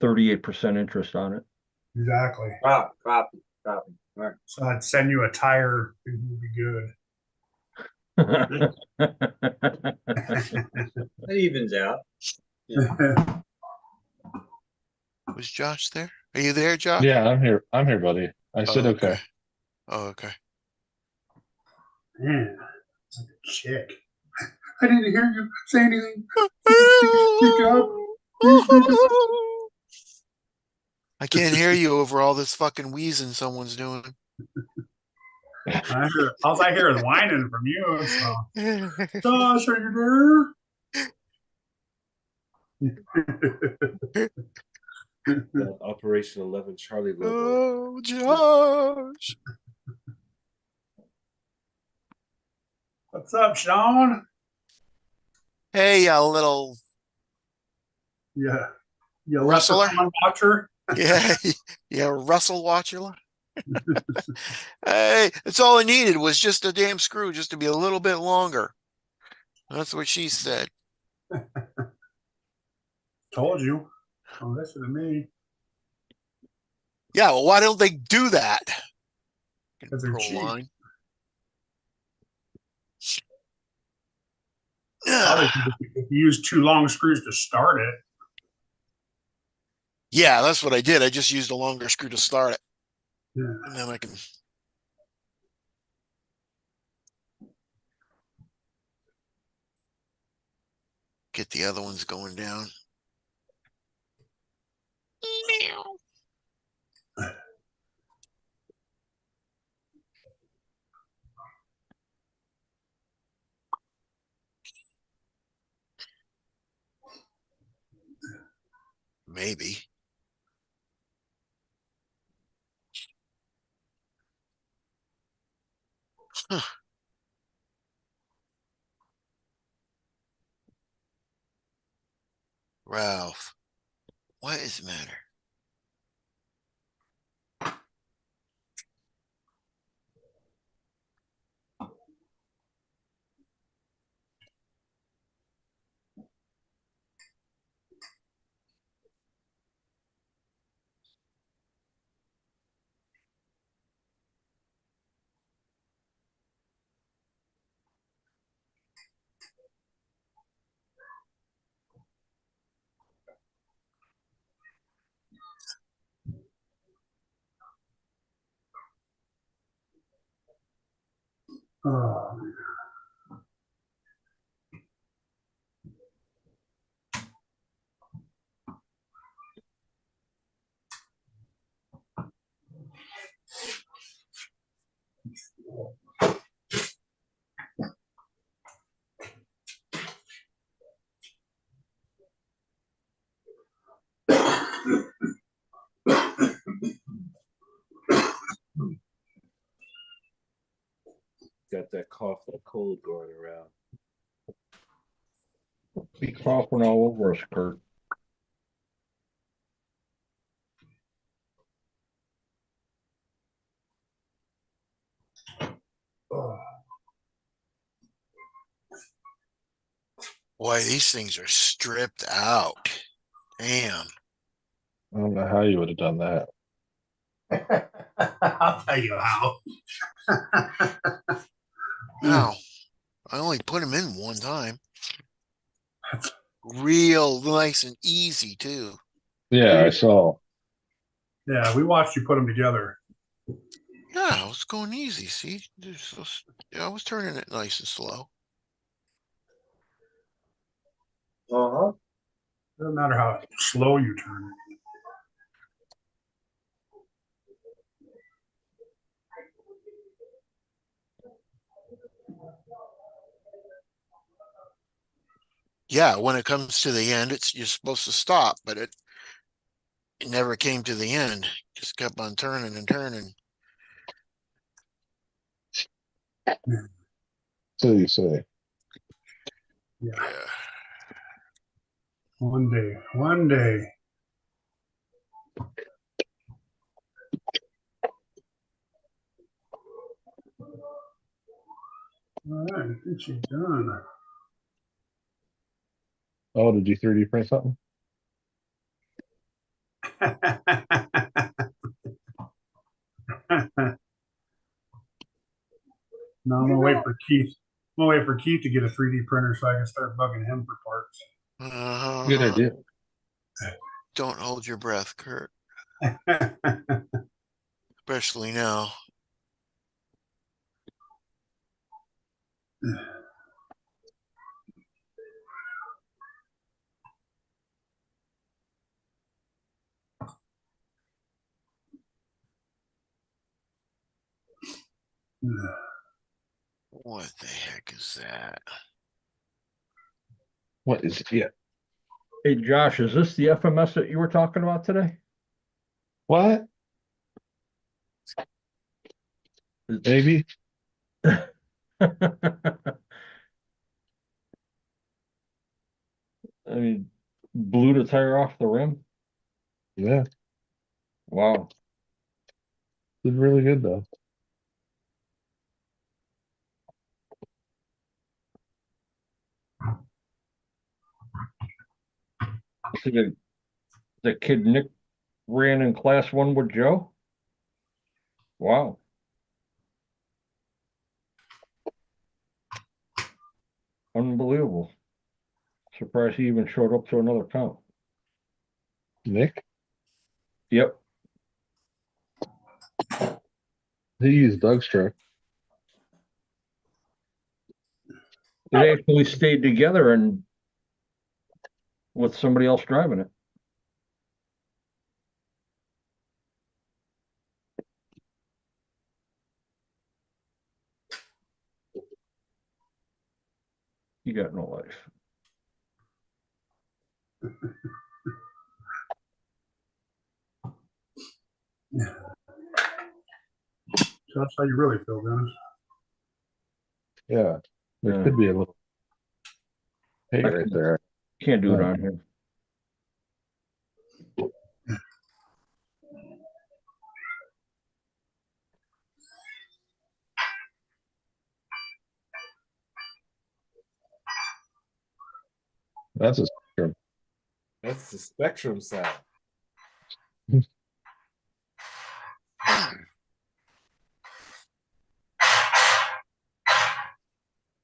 38% interest on it. Exactly. Copy. All right. So I'd send you a tire. It would be good. That evens out. was Josh there? Are you there, Josh? Yeah, I'm here. I'm here, buddy. I said okay. Oh, okay. Man, it's like a chick. I didn't hear you say anything. Speak up. Speak up. I can't hear you over all this fucking wheezing someone's doing. All I hear is whining from you. So. Josh, are you there? The Operation 11 Charlie logo. Oh, Josh. What's up, Sean? Hey, a little Yeah. You wrestler. Watcher? Yeah, yeah, Russell Watcher. Hey, that's all I needed was just a damn screw just to be a little bit longer. That's what she said. Told you. Don't listen to me. Yeah, well, why don't they do that? Because they're cheap. Line. If you use 2 long screws to start it. Yeah, that's what I did. I just used a longer screw to start it. Yeah. And then I can get the other ones going down. Maybe. Huh. Ralph. What is the matter? Oh, Got that cough, that cold going around. Be coughing all over us, Kurt. oh. Boy, these things are stripped out. Damn. I don't know how you would have done that. I'll tell you how. Wow. I only put them in one time. Real nice and easy, too. Yeah, I saw. Yeah, we watched you put them together. Yeah, I was going easy. See, I was turning it nice and slow. Uh-huh. Doesn't matter how slow you turn it. Yeah, when it comes to the end, you're supposed to stop, but it never came to the end. Just kept on turning and turning. So you say. Yeah. Yeah. One day. One day. All right, I think she's done. Oh, did you 3D print something? No, I'm gonna wait for Keith. I'm gonna wait for Keith to get a 3D printer so I can start bugging him for parts. Good idea. Don't hold your breath, Kurt. Especially now. What the heck is that? What is it? Yeah. Hey, Josh, is this the FMS that you were talking about today? What? Maybe. I mean, blew the tire off the rim. Yeah. Wow. Did really good though. See, the kid Nick ran in class 1 with Joe. Wow. Unbelievable. Surprised he even showed up to another count. Nick? Yep. He used Doug's truck. They actually stayed together and with somebody else driving it. You got no life. So that's how you really feel, Dennis. Yeah. There Yeah. could be a little hate I right there. can't do it on here. That's a spectrum. That's the Spectrum sound.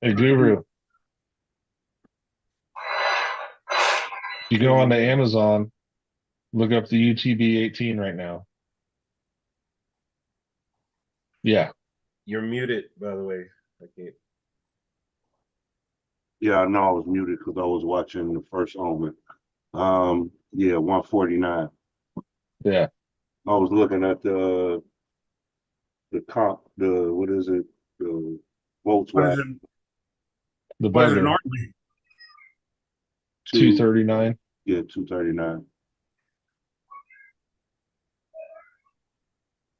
Hey, Guru. You go on to Amazon, look up the UTB-18 right now. Yeah. You're muted, by the way. Okay. Yeah, I know I was muted because I was watching the first Omen. Yeah, 149. Yeah. I was looking at the what is it? The What is Volkswagen it? The What is it bugger. normally? 239. Yeah, 239.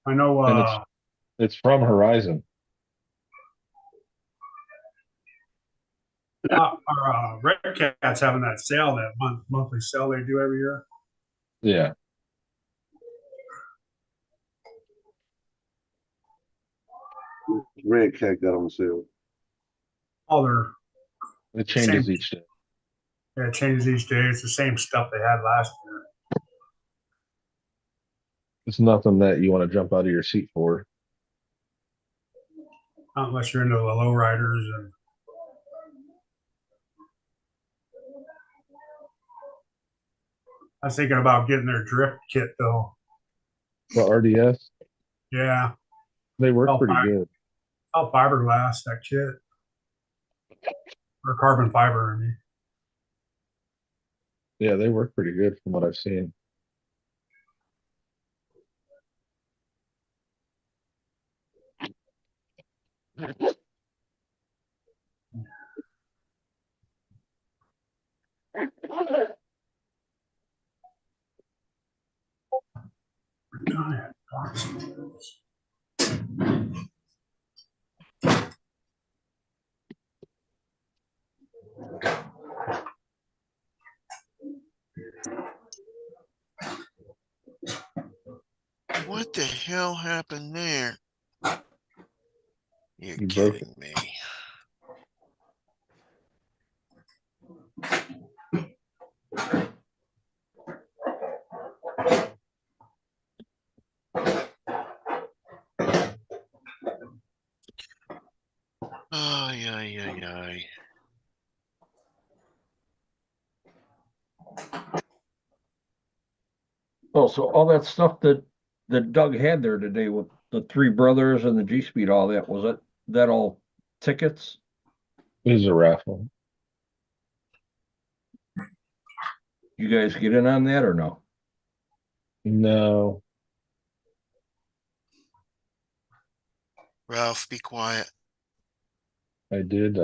I know. And it's from Horizon. Red Cat's having that sale, that monthly sale they do every year. Yeah. Red Cat got on sale. All their It changes same, each day. yeah, it changes each day. It's the same stuff they had last year. It's nothing that you want to jump out of your seat for. Not unless you're into the lowriders and I was thinking about getting their drift kit though. The RDS, Yeah, they work all pretty good. all fiberglass, that kit. Or carbon fiber, I mean. Yeah, they work pretty good from what I've seen. What the hell happened there? You're You broke kidding me. Oh, yeah. Oh, so all that stuff that Doug had there today with the three brothers and the G-Speed, all that, was it that all tickets? It was a raffle. You guys get in on that or no? No. Ralph, be quiet. I did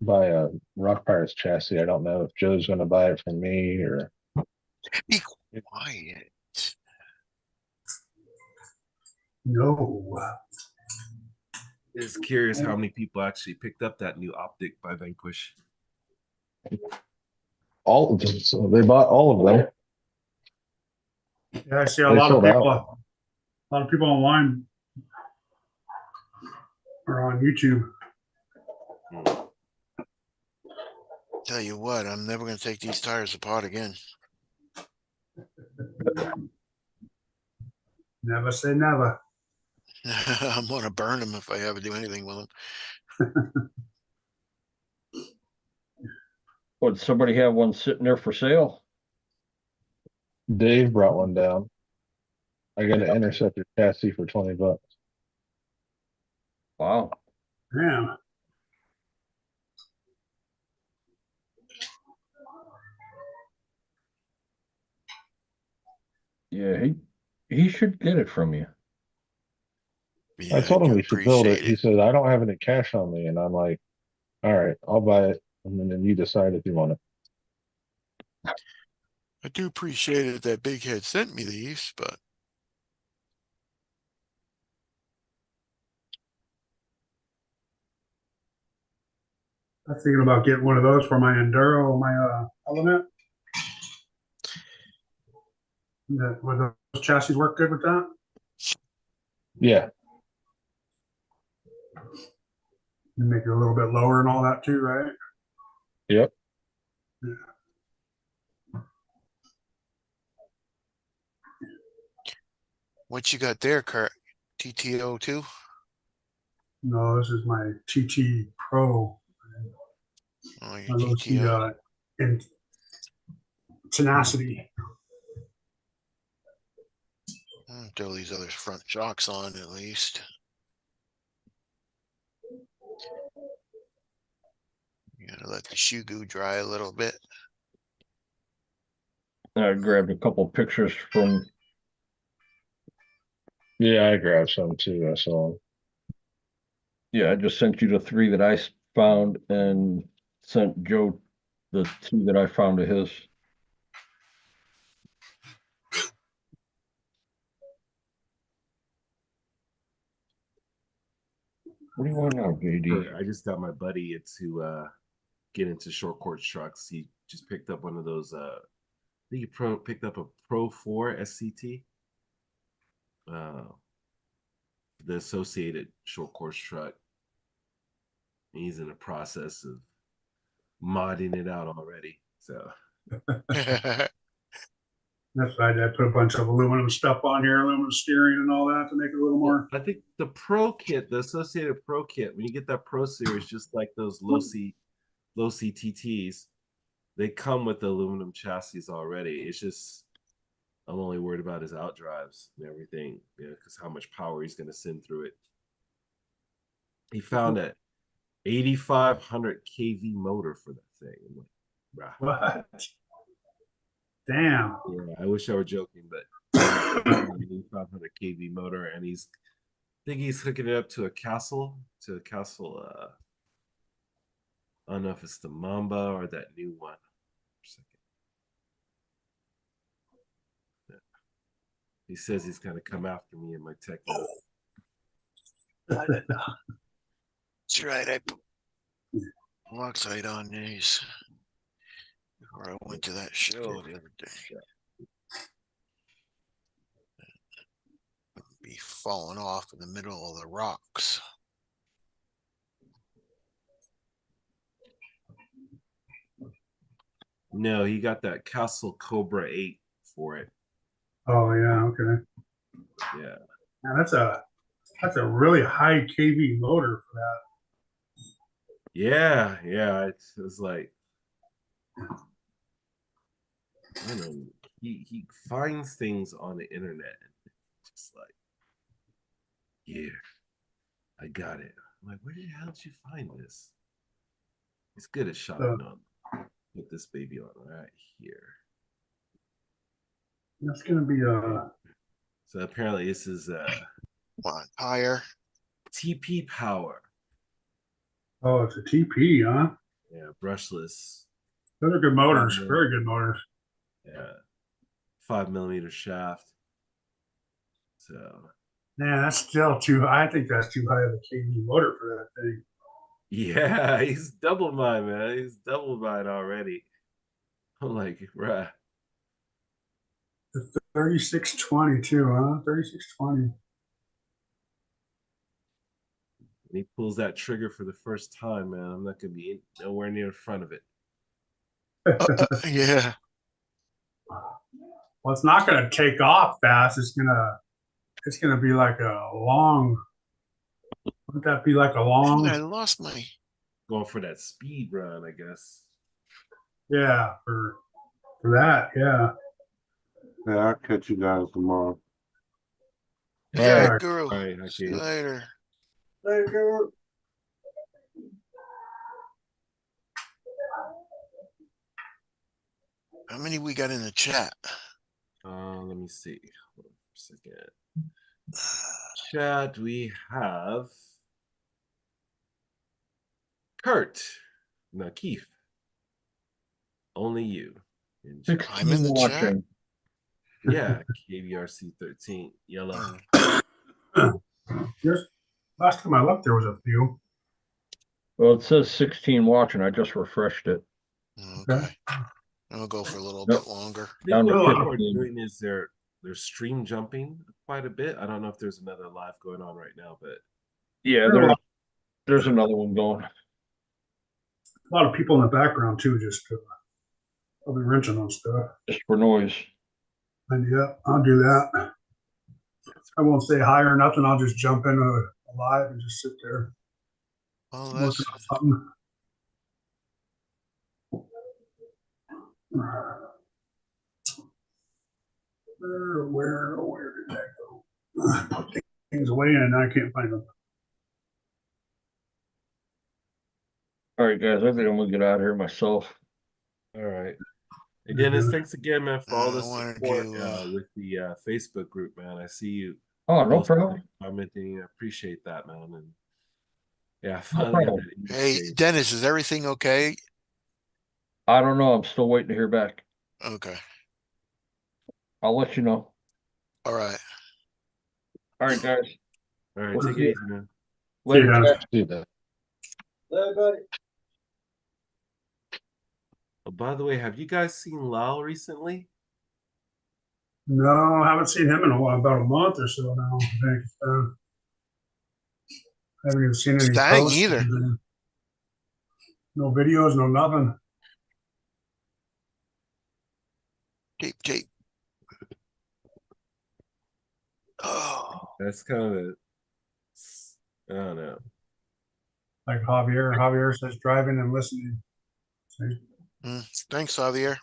buy a Rock Pirates chassis. I don't know if Joe's gonna buy it from me or Be quiet. No. Is curious how many people actually picked up that new optic by Vanquish. all of them. So they bought all of them. Yeah, I see a They lot of sold people. out. A lot of people online or on YouTube. Tell you what, I'm never going to take these tires apart again. Never say never. I'm going to burn them if I ever do anything with them. Would somebody have one sitting there for sale? Dave brought one down. I got an Interceptor chassis for $20. Wow. Damn. Yeah, he should get it from you. Yeah, I told him do we should build it. appreciate He said, I don't have any cash on me. And I'm like, all right, I'll buy it. And then you decide if you want it. I do appreciate it that Big Head sent me these, but I'm thinking about getting one of those for my Enduro, my Element. Would those chassis work good with that? Yeah. You make it a little bit lower and all that too, right? Yep. What you got there, Kurt? TTO two? No, this is my TT Pro. Oh, My your low speed, TTO. in tenacity. Throw these other front shocks on at least. You gotta let the shoe goo dry a little bit. I grabbed a couple pictures from, Yeah, I grabbed some too. I saw 'em. yeah, I just sent you the 3 that I found and sent Joe the 2 that I found of his. What do you want now, JD? I just got my buddy to get into short course trucks. He just picked up one of those. I think he picked up a Pro 4 SCT. The associated short course truck. He's in the process of modding it out already. So That's why I put a bunch of aluminum stuff on here, aluminum steering and all that to make it a little more. I think the Pro kit, the associated Pro kit, when you get that Pro series, just like those low C TTs, they come with the aluminum chassis already. It's just I'm only worried about his outdrives and everything, because how much power he's going to send through it. He found a 8,500 kV motor for that thing. I'm like, what? Damn. Yeah, I wish I were joking, but 8,500 kV motor, and I think he's hooking it up to a castle. I don't know if it's the Mamba or that new one. He says he's going to come after me in my tech. That's right. I put oxide on these before I went to that show the other day. Be falling off in the middle of the rocks. No, he got that Castle Cobra 8 for it. Oh yeah, okay. Yeah. Now that's a really high kV motor for that. Yeah, it's like I don't know. He finds things on the internet, just like, yeah, I got it. I'm like, where the hell did you find this? It's good at shopping on. Put this baby on right here. That's gonna be a. So apparently this is higher TP power. Oh, it's a TP, huh? Yeah, brushless. Those are good motors. Very good motors. Yeah, 5mm shaft. So. Man, that's still too. I think that's too high of a kV motor for that thing. Yeah, he's double mine, man. He's double mine already. I'm like, bruh. The 3622, huh? 3620. When he pulls that trigger for the first time, man, I'm not gonna be nowhere near in front of it. Yeah. Well, it's not gonna take off fast. It's gonna be like a long. Wouldn't that be like a long? I lost my. Going for that speed run, I guess. Yeah, for that, yeah. Yeah, I'll catch you guys tomorrow. Yeah, Guru. All right, See you later. Later, Guru. How many we got in the chat? Let me see. Hold on for a second. Chat, we have Kurt. No, Keith. Only you. I'm in the chat. Yeah, kbrc13 yellow. Last time I looked, there was a few. Well, it says 16 watching. I just refreshed it. Okay. I'll go for a little bit longer. I think what people are doing is they're stream jumping quite a bit. I don't know if there's another live going on right now, but yeah, There's another one going. A lot of people in the background too, just probably wrenching on stuff. Just for noise. And yeah, I'll do that. I won't say hi or nothing. I'll just jump in a live and just sit there Well, working that's on something. Where did that go? I put things away and I can't find them. All right, guys. I think I'm gonna get out of here myself. All right. And Dennis, thanks again, man, for all the I wanted support to, with the Facebook group, man. I see you Oh, no posting problem. and commenting. I appreciate that, man. And yeah, I No finally got problem. that. hey, Dennis, is everything okay? I don't know. I'm still waiting to hear back. Okay. I'll let you know. All right. All right, guys. All right, We'll take see it you. easy, man. Later, Dennis. Jack. Do that. Everybody. Oh, by the way, have you guys seen Lyle recently? No, I haven't seen him in a while, about a month or so now, I think. I haven't even seen any Dang, posts. either. No videos, no nothing. Tape. Oh, That's kind of, I don't know. Like Javier. Javier says driving and listening. See? thanks, Javier.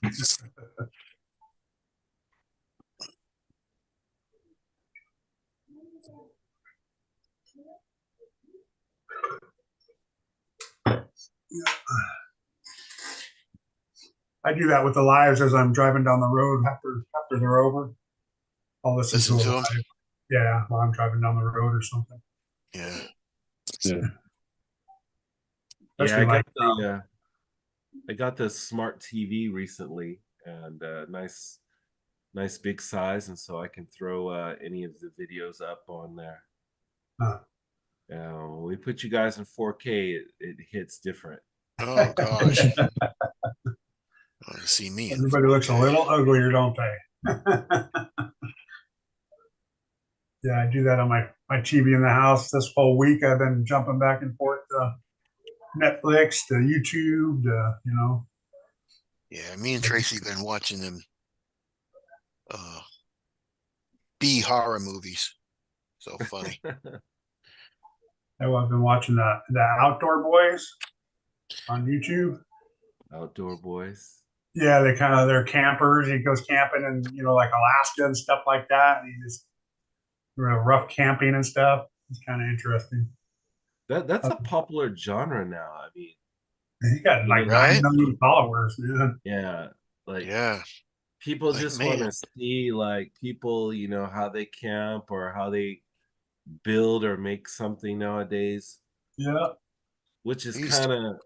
I do that with the lives as I'm driving down the road after they're over. I'll listen Listen to to a 'em? live. Yeah, while I'm driving down the road or something. Yeah. Yeah. Yeah, Especially I got the smart TV recently, and nice big size, and so I can throw any of the videos up on there. Huh. When we put you guys in 4K, it hits different. Oh gosh. Want to see me? Everybody looks a little uglier, don't they? Yeah, I do that on my TV in the house. This whole week, I've been jumping back and forth to Netflix, to YouTube, Yeah, me and Tracy been watching them B horror movies. So funny. Oh, I've been watching the Outdoor Boys on YouTube. Outdoor Boys. Yeah, they're campers. He goes camping in like Alaska and stuff like that. And he just rough camping and stuff. It's kind of interesting. That's a popular genre now. I mean, He got like Right? 9 million followers, man. yeah, like Yeah. people Like, just man. want to see like people, how they camp or how they build or make something nowadays, Yeah. which is Used kind of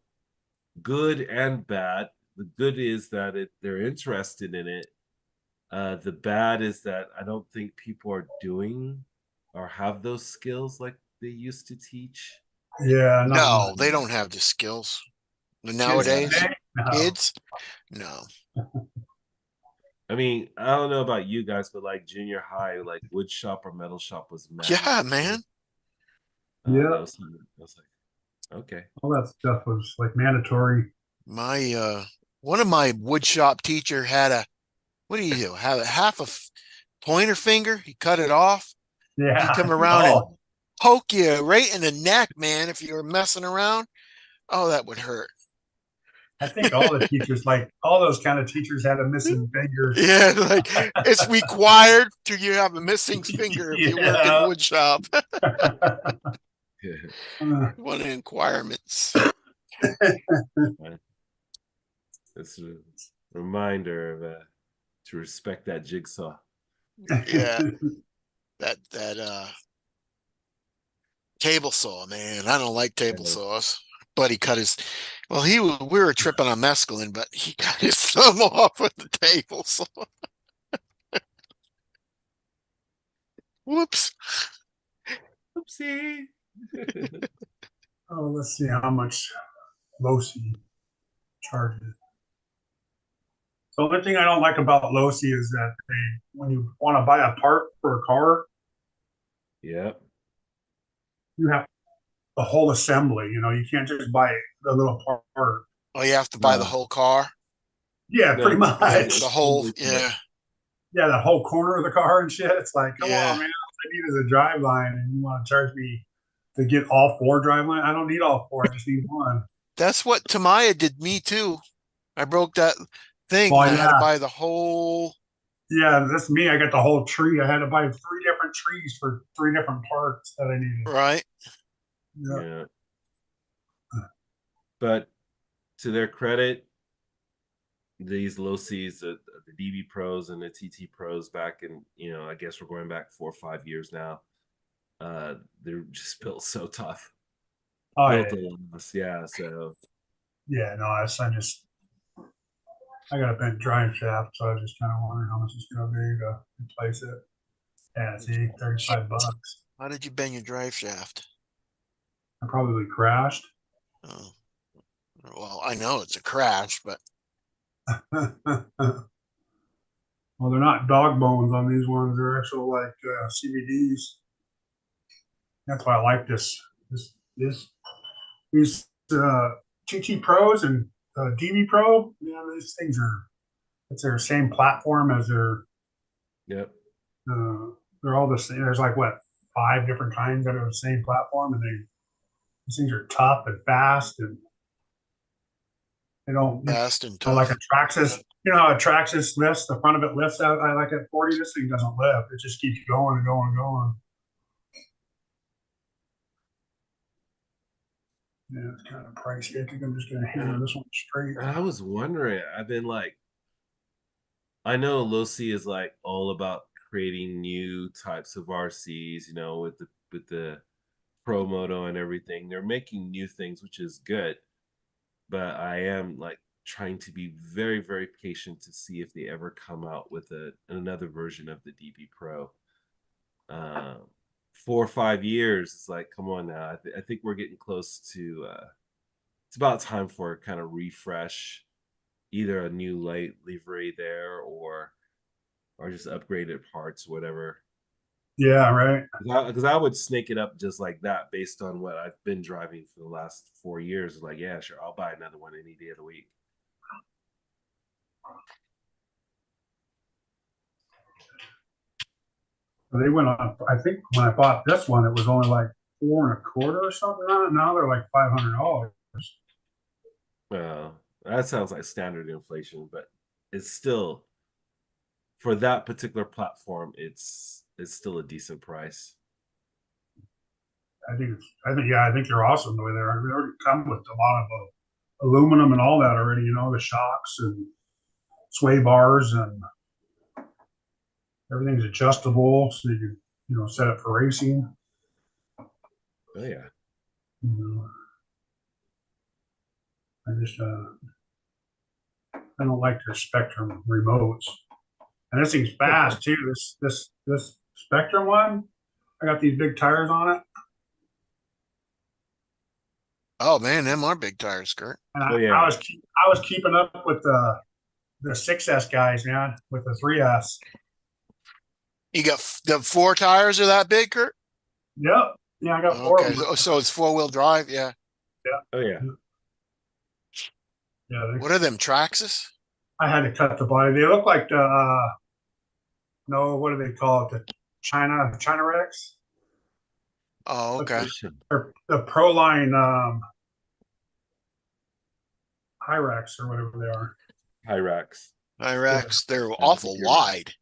good and bad. The good is that they're interested in it. The bad is that I don't think people are doing or have those skills like they used to teach. Yeah. No, they don't have the skills. Nowadays, today? No. kids? No. I mean, I don't know about you guys, but like junior high, like wood shop or metal shop was Yeah, mandatory. man. Yeah. That was like, okay. All that stuff was like mandatory. My one of my wood shop teacher had what do you do? Have a half a pointer finger. He cut it off. Yeah. He'd come around and poke you right in the neck, man, if you were messing around. Oh, that would hurt. I think all the teachers, like all those kind of teachers, had a missing finger. Yeah, like it's required to you have a missing finger if you work in wood shop. One of the requirements. It's a reminder of to respect that jigsaw. Yeah. That table saw, man. I don't like table saws. But he cut his we were tripping on mescaline, but he cut his thumb off with the table saw. Whoops. Oopsie. Oh, let's see how much Losi charges. The only thing I don't like about Losi is that when you want to buy a part for a car, Yep. you have the whole assembly. You know, you can't just buy the little part. Oh, you have to buy the whole car? Yeah, No, pretty much. The whole, yeah. Yeah, that whole corner of the car and shit. It's like, come Yeah. on, man. All I need is a drive line, and you want to charge me to get all 4 drive line? I don't need all 4. I just need one. That's what Tamaya did me too. I broke that thing. Well, I had to yeah. buy the whole. Yeah, that's me. I got the whole tree. I had to buy 3 different trees for 3 different parts that I needed. Right. Yeah. But to their credit, these low C's, the DB Pros and the TT Pros back in, I guess we're going back 4 or 5 years now. They're just built so tough. Oh, built yeah. a lot. Yeah, so Yeah, no, I got a bent drive shaft, so I was just kind of wondering how much it's going to be to replace it. Yeah, see, $35. How did you bend your drive shaft? I probably crashed. Oh. Well, I know it's a crash, but Well, they're not dog bones on these ones. They're actual like CVDs. That's why I like these TT Pros and DV Pro. These things it's their same platform as their. Yep. They're all the same. There's like what 5 different kinds that are the same platform, and these things are tough and fast, and they don't fast and tough. like a Traxxas. You know how a Traxxas lifts, the front of it lifts out. I like at 40. This thing doesn't lift. It just keeps going and going and going. Yeah, it's kind of pricey. I think I'm just gonna hammer this one straight. I was wondering. I've been like, I know Low C is like all about creating new types of RCs, with the Pro Moto and everything. They're making new things, which is good. But I am like trying to be very, very patient to see if they ever come out with another version of the DB Pro. 4 or 5 years, it's like, come on now. I think we're getting close to. It's about time for a kind of refresh, either a new light livery there or just upgraded parts, whatever. Yeah, right. Because I would snake it up just like that based on what I've been driving for the last 4 years. Like, yeah, sure, I'll buy another one any day of the week. They went on. I think when I bought this one, it was only like 4 1/4 or something. Now they're like $500. Well, that sounds like standard inflation, but it's still, for that particular platform, it's still a decent price. I think they're awesome the way they are. They already come with a lot of aluminum and all that already. The shocks and sway bars and everything's adjustable, so you can set it for racing. Oh yeah. I just I don't like their Spectrum remotes, and this thing's fast too. This Spectrum one, I got these big tires on it. Oh man, them are big tires, Kurt. And Oh, yeah. I was keeping up with the 6S guys, man, with the 3S. You got the 4 tires are that big, Kurt? Yep. Yeah, I got 4 Okay, of them. so it's 4-wheel drive, yeah. Oh yeah. Yeah. What are them, Traxxas? I had to cut the body. They look like the no, what do they call it? The China Rex. Oh, okay. Or the Proline Hyrax or whatever they are. Hyrax. Hyrax, they're awful wide.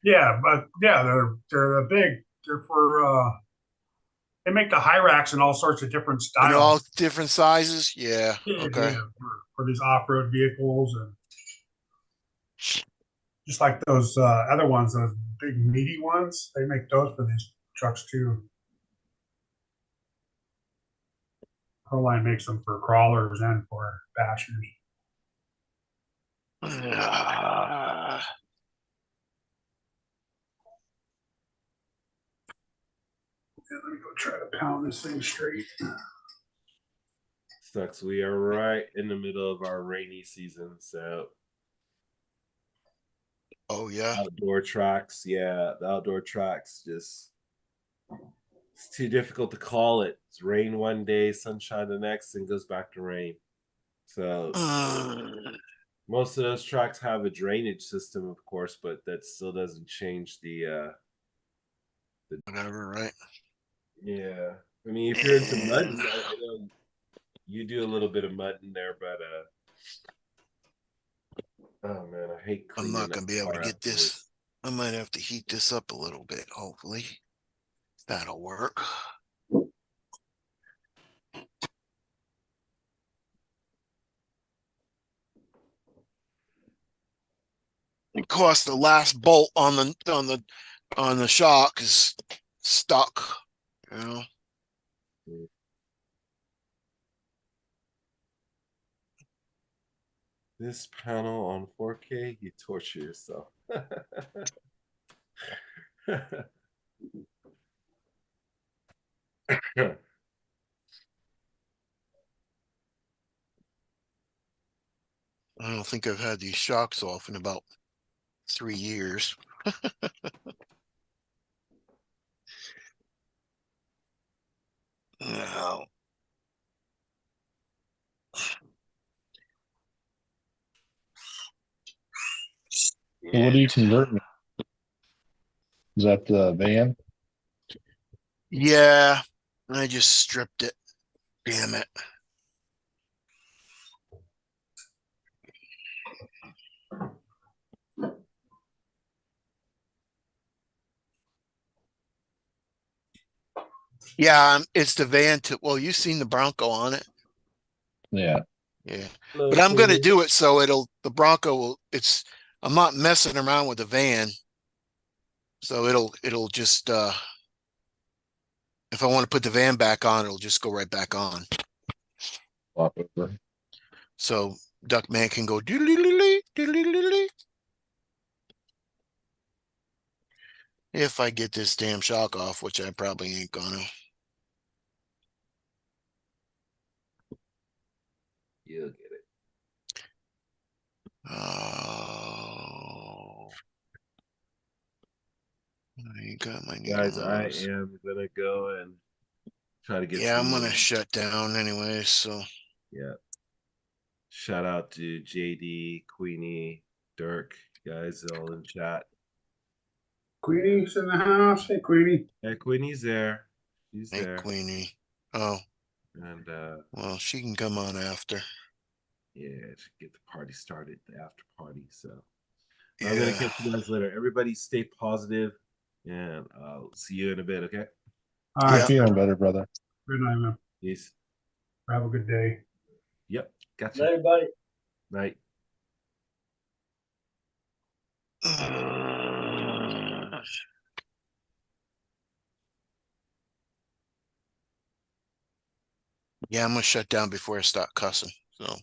Yeah, but yeah, they're big. They're for they make the Hyrax in all sorts of different styles. And all different sizes? Yeah. Okay. Yeah, for these off-road vehicles, and just like those other ones, those big meaty ones, they make those for these trucks too. Proline makes them for crawlers and for bashers. Let me go try to pound this thing straight. Sucks. We are right in the middle of our rainy season, so. Oh yeah. Outdoor tracks, yeah, the outdoor tracks just It's too difficult to call it. It's rain one day, sunshine the next, and goes back to rain. So most of those tracks have a drainage system, of course, but that still doesn't change the whatever, right? yeah. I mean, if you're into mudding, I know you do a little bit of mudding there, but oh man, I hate I'm cleaning not that gonna be able to car get this. afterwards. I might have to heat this up a little bit. Hopefully, that'll work. Of course, the last bolt on the shock is stuck. You know. This panel on 4K, you torture yourself. I don't think I've had these shocks off in about 3 years. Now, So what are you converting? Is that the van? yeah, I just stripped it. Damn it. Yeah, it's the van to, well, you've seen the Bronco on it. Yeah. Yeah. Hello, But I'm going to Queenie. do it so the Bronco will, I'm not messing around with the van. So it'll just, if I want to put the van back on, it'll just go right back on. Flop over. So Duckman can go doodly doodly. If I get this damn shock off, which I probably ain't gonna. You'll get it. Oh, you got my needle Guys, I nose. am gonna go and try to get Yeah, some I'm gonna shut down anyway. So yeah. Shout out to JD, Queenie, Dirk, guys all in chat. Queenie's in the house. Hey, Queenie. Yeah, Queenie's there. She's hey, there. Queenie. Oh, And well, she can come on after. yeah, to get the party started, the after party. So Yeah. I'm gonna catch you guys later. Everybody stay positive, and I'll see you in a bit, okay? All right. Yeah. Feeling better, brother. Good night, man. Peace. Have a good day. Yep, gotcha. Everybody. Night. Yeah, I'm gonna shut down before I start cussing. So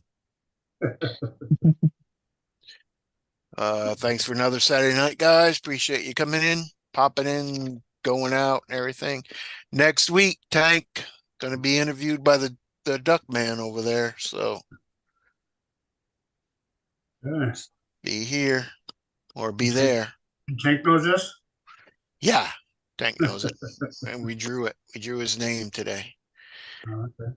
thanks for another Saturday night, guys. Appreciate you coming in, popping in, going out, and everything. Next week, Tank gonna be interviewed by the duck man over there. So Yeah. be here or be there. Tank knows this? Yeah, Tank knows it. And we drew it. We drew his name today. Oh, okay.